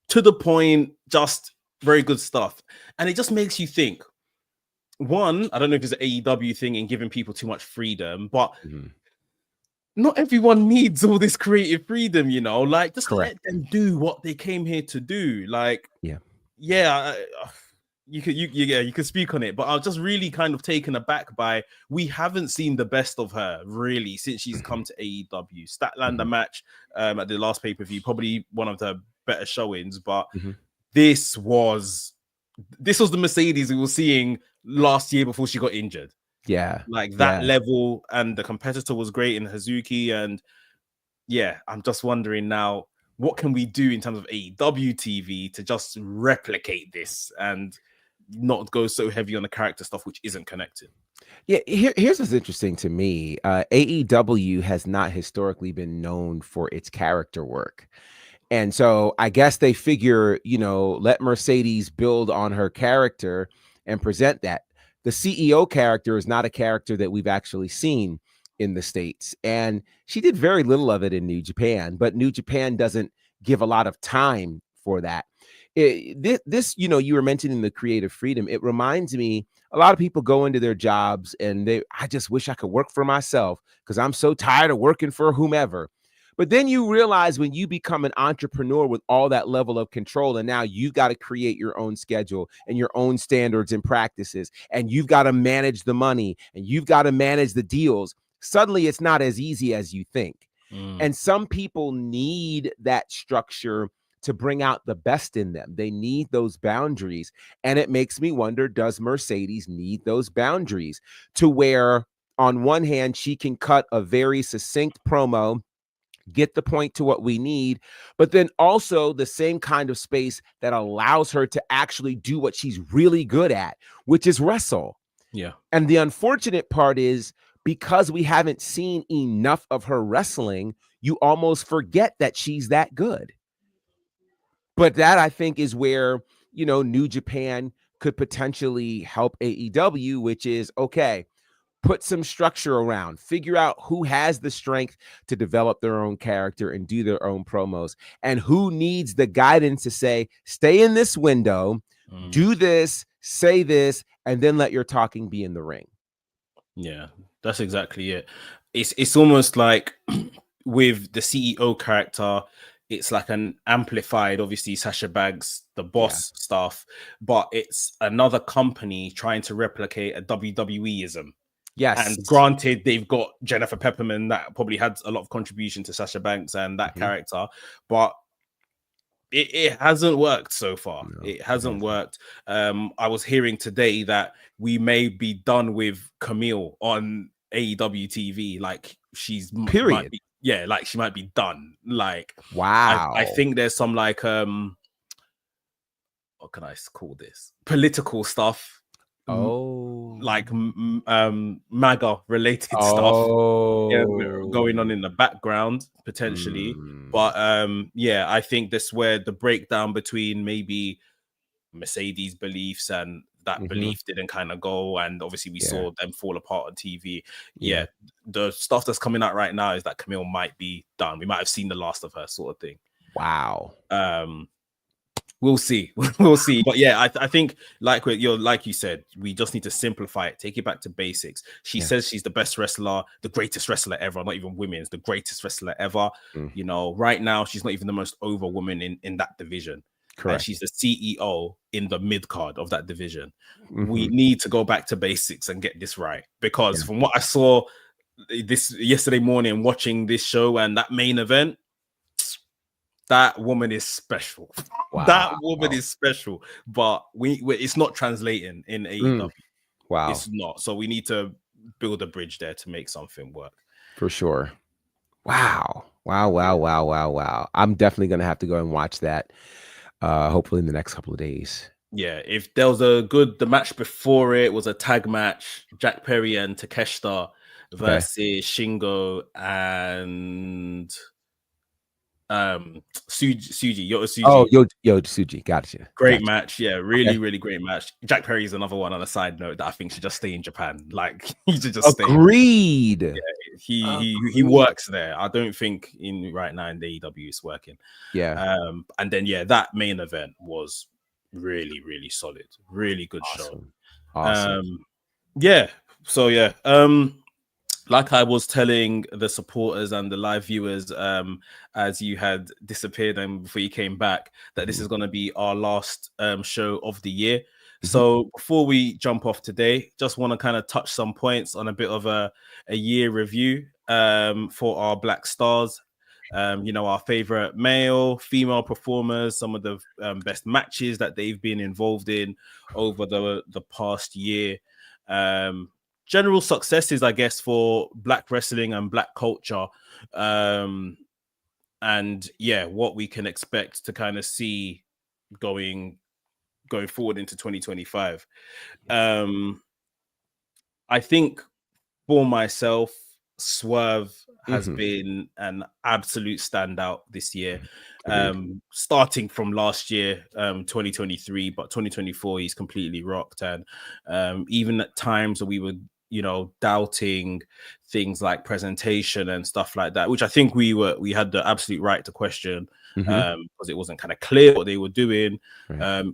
To the point, just very good stuff. And it just makes you think, one, I don't know if it's an AEW thing and giving people too much freedom, but not everyone needs all this creative freedom, like, just let them do what they came here to do. Like, you could speak on it, but I was just really kind of taken aback by, we haven't seen the best of her really since she's come to AEW. Statlander match at the last pay-per-view, probably one of the better showings, but this was the Mercedes we were seeing last year before she got injured. Like that level, and the competitor was great in Hazuki. And I'm just wondering now, what can we do in terms of AEW TV to just replicate this and not go so heavy on the character stuff, which isn't connected? Here's what's interesting to me. AEW has not historically been known for its character work. And so I guess they figure, let Mercedes build on her character and present that. The CEO character is not a character that we've actually seen in the States. And she did very little of it in New Japan, but New Japan doesn't give a lot of time for that. This, you were mentioning the creative freedom. It reminds me, a lot of people go into their jobs and I just wish I could work for myself because I'm so tired of working for whomever. But then you realize when you become an entrepreneur with all that level of control, and now you've got to create your own schedule and your own standards and practices, and you've got to manage the money and you've got to manage the deals. Suddenly it's not as easy as you think. And some people need that structure to bring out the best in them. They need those boundaries. And it makes me wonder, does Mercedes need those boundaries to where on one hand, she can cut a very succinct promo, get the point to what we need, but then also the same kind of space that allows her to actually do what she's really good at, which is wrestle. And the unfortunate part is, because we haven't seen enough of her wrestling, you almost forget that she's that good. But that, I think, is where, New Japan could potentially help AEW, which is, okay, put some structure around, figure out who has the strength to develop their own character and do their own promos, and who needs the guidance to say, stay in this window, do this, say this, and then let your talking be in the ring. Yeah, that's exactly it. It's almost like with the CEO character, it's like an amplified, obviously, Sasha Banks, the boss stuff, but it's another company trying to replicate a WWE-ism. Yes. And granted, they've got Jennifer Pepperman that probably had a lot of contribution to Sasha Banks and that character, but it hasn't worked so far. No, it hasn't worked. I was hearing today that we may be done with Camille on AEW TV. Like she's period. Like she might be done. Like wow. I think there's some like what can I call this? Political stuff. Like MAGA related stuff going on in the background potentially. But yeah, I think that's where the breakdown between maybe Mercedes' beliefs and that belief didn't kind of go, and obviously we saw them fall apart on TV. Yeah, the stuff that's coming out right now is that Camille might be done. We might have seen the last of her, sort of thing. Wow. We'll see. We'll see. But yeah, I think like you said, we just need to simplify it, take it back to basics. She says she's the best wrestler, the greatest wrestler ever, not even women's, the greatest wrestler ever. You know, right now she's not even the most over woman in that division. Correct. And she's the CEO in the mid card of that division. We need to go back to basics and get this right, because from what I saw this yesterday morning watching this show and that main event, that woman is special. Wow. That woman is special, but it's not translating in AEW. Wow, it's not. So we need to build a bridge there to make something work. For sure. Wow. I'm definitely gonna have to go and watch that. Hopefully in the next couple of days. Yeah, if there was the match before it was a tag match, Jack Perry and Takeshita versus Shingo and Suji, Yota Suji. Oh, Yota Suji, gotcha. Great match, yeah, really great match. Jack Perry is another one on a side note that I think should just stay in Japan. Like he should just stay. Agreed. Yeah, he works there. I don't think right now in the AEW it's working. Yeah. And then that main event was really solid, really good show. Awesome. Yeah. So like I was telling the supporters and the live viewers, as you had disappeared and before you came back, that this is going to be our last show of the year. So before we jump off today, just want to kind of touch some points on a bit of a year review for our Black Stars. Our favorite male, female performers, some of the best matches that they've been involved in over the past year. General successes, I guess, for Black wrestling and Black culture. And what we can expect to kind of see going forward into 2025. I think for myself, Swerve has been an absolute standout this year. Starting from last year, 2023, but 2024 he's completely rocked. And even at times we were doubting things like presentation and stuff like that, which I think we had the absolute right to question, because it wasn't kind of clear what they were doing.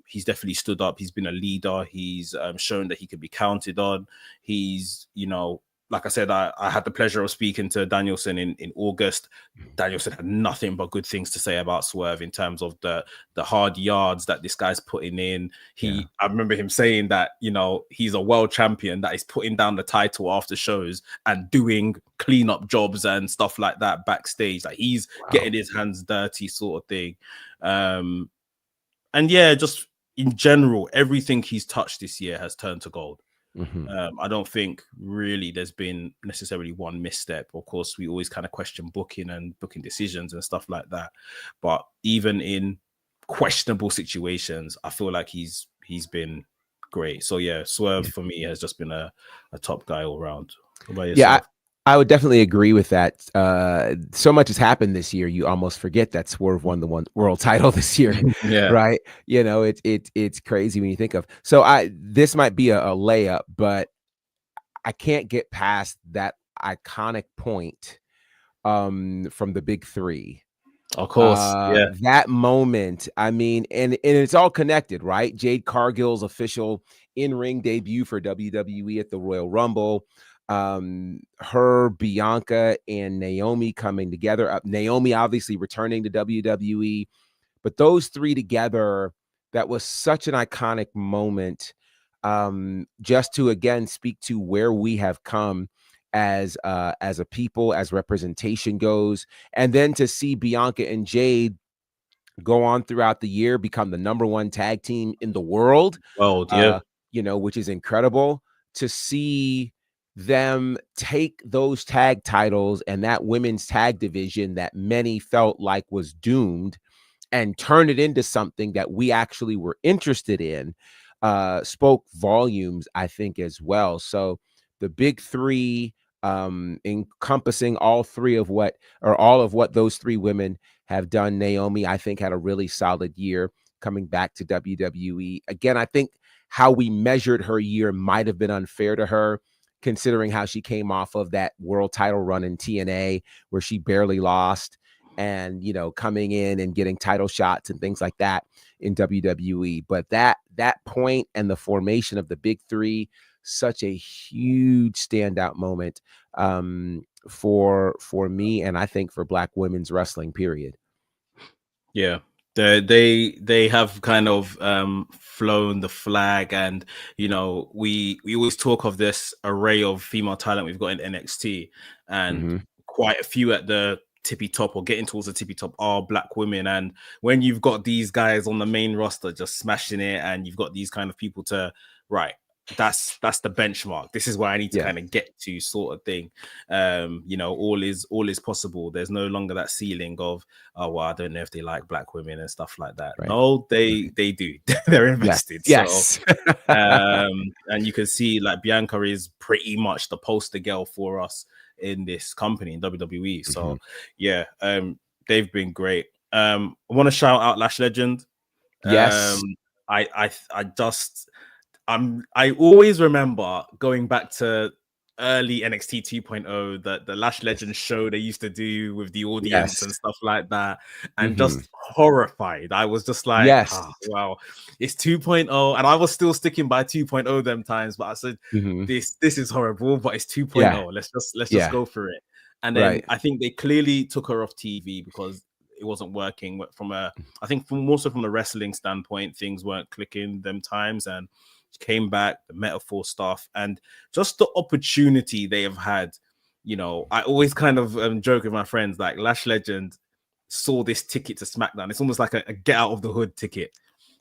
He's definitely stood up. He's been a leader. He's shown that he could be counted on. He's like I said, I had the pleasure of speaking to Danielson in August. Danielson had nothing but good things to say about Swerve in terms of the hard yards that this guy's putting in. I remember him saying that, he's a world champion that is putting down the title after shows and doing cleanup jobs and stuff like that backstage. Like he's getting his hands dirty sort of thing. Just in general, everything he's touched this year has turned to gold. I don't think really there's been necessarily one misstep. Of course, we always kind of question booking decisions and stuff like that. But even in questionable situations, I feel like he's been great. So Swerve for me has just been a top guy all around. What about yourself? I would definitely agree with that. So much has happened this year. You almost forget that Swerve won the one world title this year, Yeah. right? You know, it's crazy when you think of. So this might be a layup, but I can't get past that iconic point from the big three. Of course. Yeah. That moment, I mean, and it's all connected, right? Jade Cargill's official in-ring debut for WWE at the Royal Rumble. Her, Bianca, and Naomi coming together. Naomi obviously returning to WWE, but those three together, that was such an iconic moment. Just to again speak to where we have come as a people, as representation goes, and then to see Bianca and Jade go on throughout the year, become the #1 tag team in the world, Yeah. you know, which is incredible to see them take those tag titles and that women's tag division that many felt like was doomed and turn it into something that we actually were interested in, spoke volumes, I think, as well. So the big three, encompassing all of what those three women have done. Naomi, I think, had a really solid year coming back to WWE. Again, I think how we measured her year might have been unfair to her, considering how she came off of that world title run in TNA where she barely lost, and, you know, coming in and getting title shots and things like that in WWE. But that point and the formation of the big three, such a huge standout moment for me, and I think for Black women's wrestling, period. Yeah. They have kind of flown the flag, and you know, we always talk of this array of female talent we've got in NXT, and quite a few at the tippy top or getting towards the tippy top are Black women. And when you've got these guys on the main roster just smashing it, and you've got these kind of people to, right, that's the benchmark, this is where I need to kind of get to, sort of thing. You know, all is possible. There's no longer that ceiling of, oh well, I don't know if they like Black women and stuff like that. No, they do. They're invested. Yes. So and you can see like Bianca is pretty much the poster girl for us in this company in WWE. So yeah, they've been great. I want to shout out Lash Legend. Yes. I always remember going back to early NXT 2.0, the Lash Legend show they used to do with the audience and stuff like that, and just horrified. I was just like, wow, it's 2.0, and I was still sticking by 2.0 them times, but I said, this is horrible, but it's 2.0. Let's just go for it. And then I think they clearly took her off TV because it wasn't working I think more so from a wrestling standpoint, things weren't clicking them times, and came back, the metaphor stuff, and just the opportunity they have had. You know, I always kind of joke with my friends, like Lash Legend saw this ticket to SmackDown. It's almost like a get out of the hood ticket.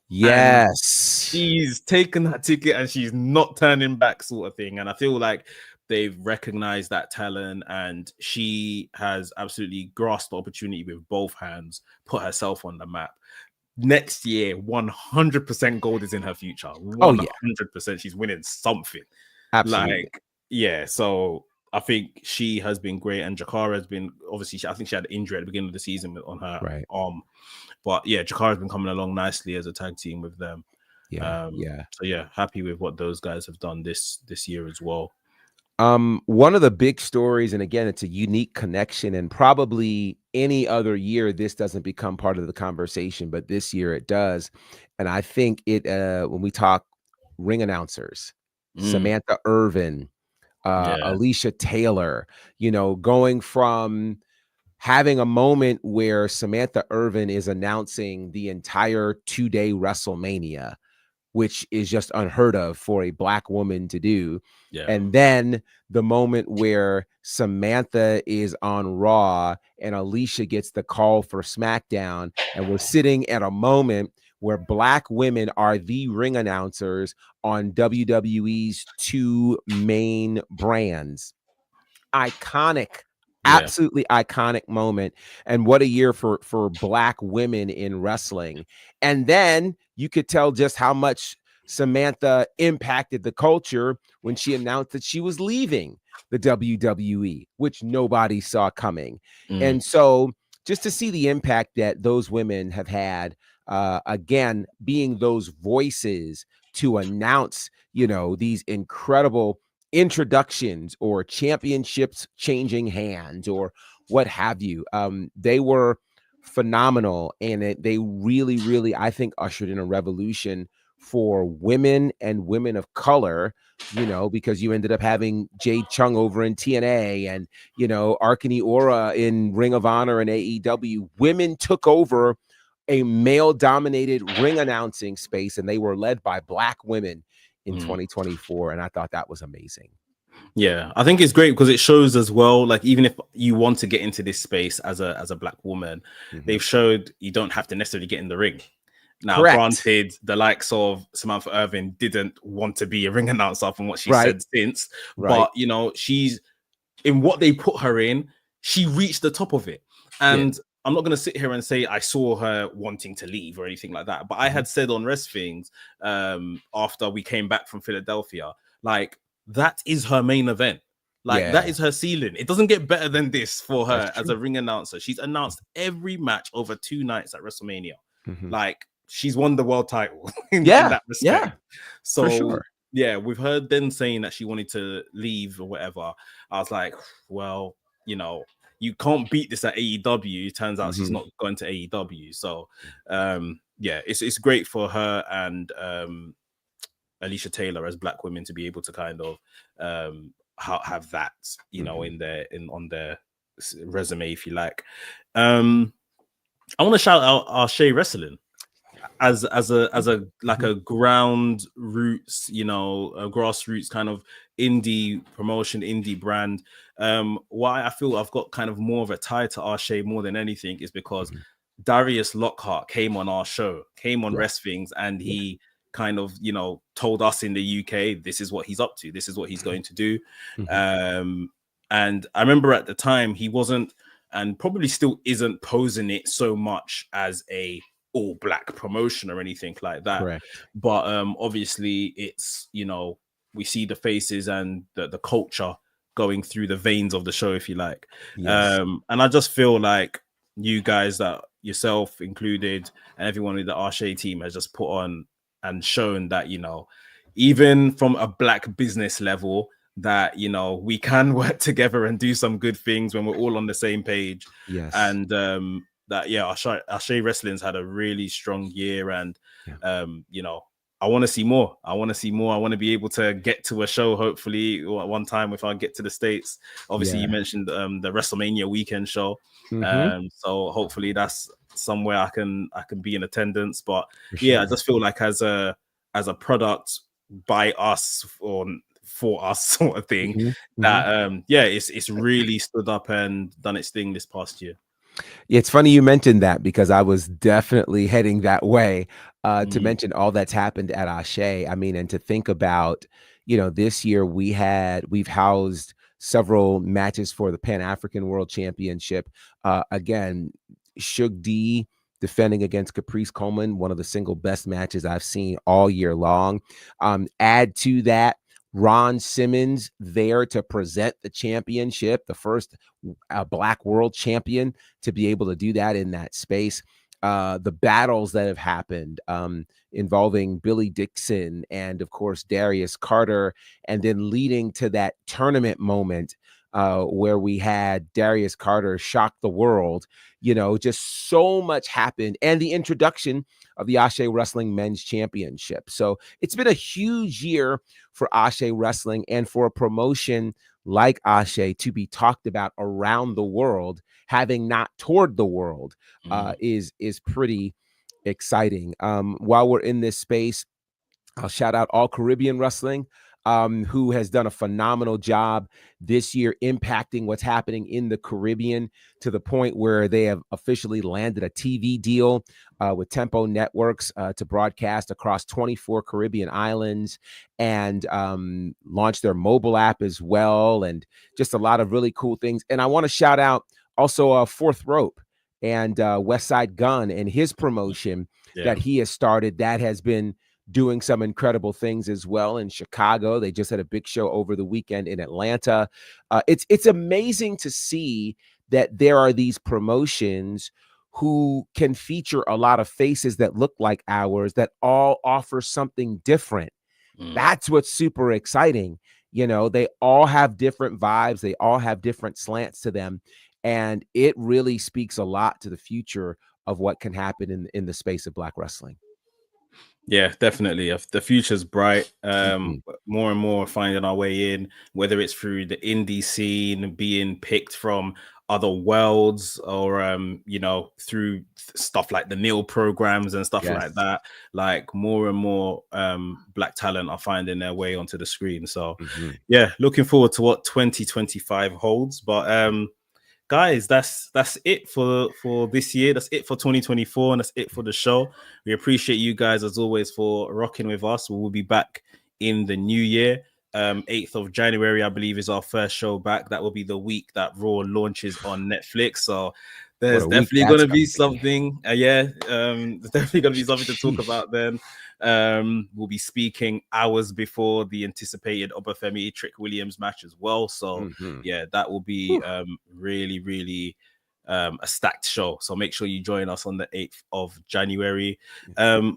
Yes. And she's taken that ticket and she's not turning back, sort of thing. And I feel like they've recognized that talent, and she has absolutely grasped the opportunity with both hands, put herself on the map. Next year, 100% gold is in her future. 100%, she's winning something. Absolutely. Like, yeah. So I think she has been great, and Jakara has been, obviously, I think she had an injury at the beginning of the season on her arm, but yeah, Jakara's been coming along nicely as a tag team with them. So yeah, happy with what those guys have done this year as well. One of the big stories, and again, it's a unique connection, and probably any other year this doesn't become part of the conversation, but this year it does. And I think it, when we talk ring announcers, Samantha Irvin, Alicia Taylor, you know, going from having a moment where Samantha Irvin is announcing the entire 2-day WrestleMania, which is just unheard of for a Black woman to do. And then the moment where Samantha is on Raw and Alicia gets the call for SmackDown, and we're sitting at a moment where Black women are the ring announcers on WWE's 2 main brands. Iconic. Absolutely iconic moment. And what a year for Black women in wrestling. And then you could tell just how much Samantha impacted the culture when she announced that she was leaving the WWE, which nobody saw coming. Mm. And so just to see the impact that those women have had, again, being those voices to announce, these incredible introductions or championships changing hands or what have you. They were phenomenal, and they really, really, I think, ushered in a revolution for women and women of color, because you ended up having Jade Chung over in TNA and, Arkani Ora in Ring of Honor and AEW. Women took over a male-dominated ring announcing space, and they were led by Black women in 2024, and I thought that was amazing. Yeah, I think it's great because it shows as well, like, even if you want to get into this space as a Black woman, they've showed you don't have to necessarily get in the ring. Now, Correct. Granted, the likes of Samantha Irvin didn't want to be a ring announcer from what she said since, but she's in what they put her in, she reached the top of it. And I'm not going to sit here and say I saw her wanting to leave or anything like that, but I had said on Rest Things after we came back from Philadelphia, like, that is her main event. Like, that is her ceiling. It doesn't get better than this for her as a ring announcer. She's announced every match over 2 nights at WrestleMania. Like, she's won the world title in that respect. So, for sure. We've heard them saying that she wanted to leave or whatever. I was like, well, you can't beat this at AEW. Turns out she's not going to AEW. So, it's great for her and Alicia Taylor as Black women to be able to kind of have that, on their resume, if you like. I want to shout out Arshay Wrestling as a like a ground roots, a grassroots kind of indie promotion, indie brand. Why I feel I've got kind of more of a tie to Arshay more than anything is because Darius Lockhart came on our show, came on Rest Things, and he kind of, told us in the UK, this is what he's up to, this is what he's going to do. And I remember at the time he wasn't, and probably still isn't, posing it so much as a all Black promotion or anything like that. Correct. But obviously it's, we see the faces and the culture going through the veins of the show, if you like. And I just feel like you guys, that yourself included, and everyone in the Arshay team has just put on and shown that, even from a Black business level, that, we can work together and do some good things when we're all on the same page. And that, Arshay Wrestling's had a really strong year, and I want to see more. I want to be able to get to a show, hopefully, at one time if I get to the States. Obviously, you mentioned the WrestleMania weekend show. So hopefully that's somewhere I can be in attendance. But I just feel like as a product by us or for us sort of thing, that it's really stood up and done its thing this past year. It's funny you mentioned that, because I was definitely heading that way to mention all that's happened at Arshay. I mean, and to think about, this year we've housed several matches for the Pan-African World Championship. Again, Shug D defending against Caprice Coleman, one of the single best matches I've seen all year long. Add to that, Ron Simmons there to present the championship, the first Black world champion to be able to do that in that space. The battles that have happened involving Billy Dixon and, of course, Darius Carter, and then leading to that tournament moment where we had Darius Carter shock the world. Just so much happened, and the introduction of the Arshay Wrestling Men's Championship. So it's been a huge year for Arshay Wrestling, and for a promotion like Arshay to be talked about around the world, having not toured the world, is pretty exciting. While we're in this space, I'll shout out All Caribbean Wrestling, who has done a phenomenal job this year impacting what's happening in the Caribbean, to the point where they have officially landed a TV deal with Tempo Networks to broadcast across 24 Caribbean islands, and launched their mobile app as well, and just a lot of really cool things. And I want to shout out also Fourth Rope and Westside Gun and his promotion that he has started, that has been doing some incredible things as well in Chicago. They just had a big show over the weekend in Atlanta. It's amazing to see that there are these promotions who can feature a lot of faces that look like ours that all offer something different. That's what's super exciting. You know, they all have different vibes. They all have different slants to them. And it really speaks a lot to the future of what can happen in the space of Black wrestling. Yeah, definitely. The future's bright. More and more finding our way in, whether it's through the indie scene, being picked from other worlds, or you know, through stuff like the Neil programs and stuff like that. Like more and more Black talent are finding their way onto the screen. So yeah, looking forward to what 2025 holds. But guys, that's it for this year. That's it for 2024, and that's it for the show. We appreciate you guys as always for rocking with us. We will be back in the new year. 8th of January, I believe, is our first show back. That will be the week that Raw launches on Netflix. So there's definitely going to be something. There's definitely going to be something to talk about then. We'll be speaking hours before the anticipated Obafemi Trick Williams match as well. So yeah, that will be really, really a stacked show. So make sure you join us on the 8th of January.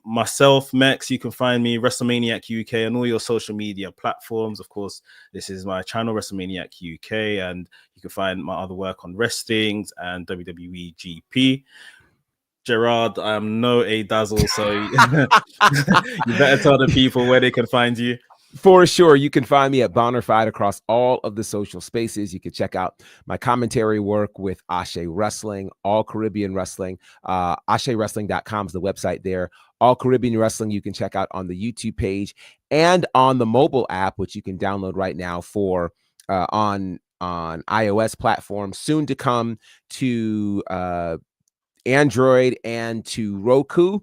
Myself, Mex, you can find me WrestleManiac UK on all your social media platforms. Of course, this is my channel, WrestleManiac UK, and you can find my other work on Wrestlings and WWE GP. Gerard, I am no A Dazzle, so you better tell the people where they can find you. For sure. You can find me at Bonnerfied across all of the social spaces. You can check out my commentary work with Ashe Wrestling, All Caribbean Wrestling. AsheWrestling.com is the website there. All Caribbean Wrestling you can check out on the YouTube page and on the mobile app, which you can download right now for on iOS platforms, soon to come to Android and to Roku.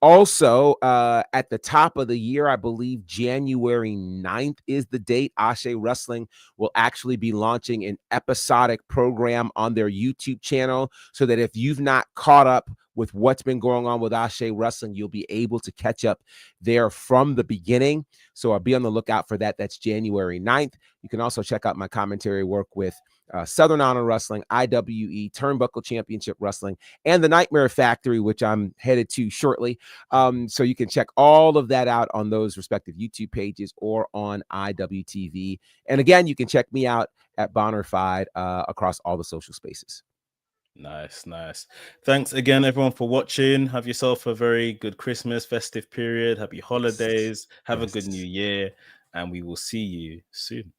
Also, at the top of the year, I believe January 9th is the date. Ashe Wrestling will actually be launching an episodic program on their YouTube channel, so that if you've not caught up with what's been going on with Ashe Wrestling, you'll be able to catch up there from the beginning. So I'll be on the lookout for that. That's January 9th. You can also check out my commentary work with Southern Honor Wrestling, IWE, Turnbuckle Championship Wrestling, and the Nightmare Factory, which I'm headed to shortly. So you can check all of that out on those respective YouTube pages or on IWTV. And again, you can check me out at Bonnerfied across all the social spaces. Nice. Thanks again, everyone, for watching. Have yourself a very good Christmas, festive period. Happy holidays. Have a good new year. And we will see you soon.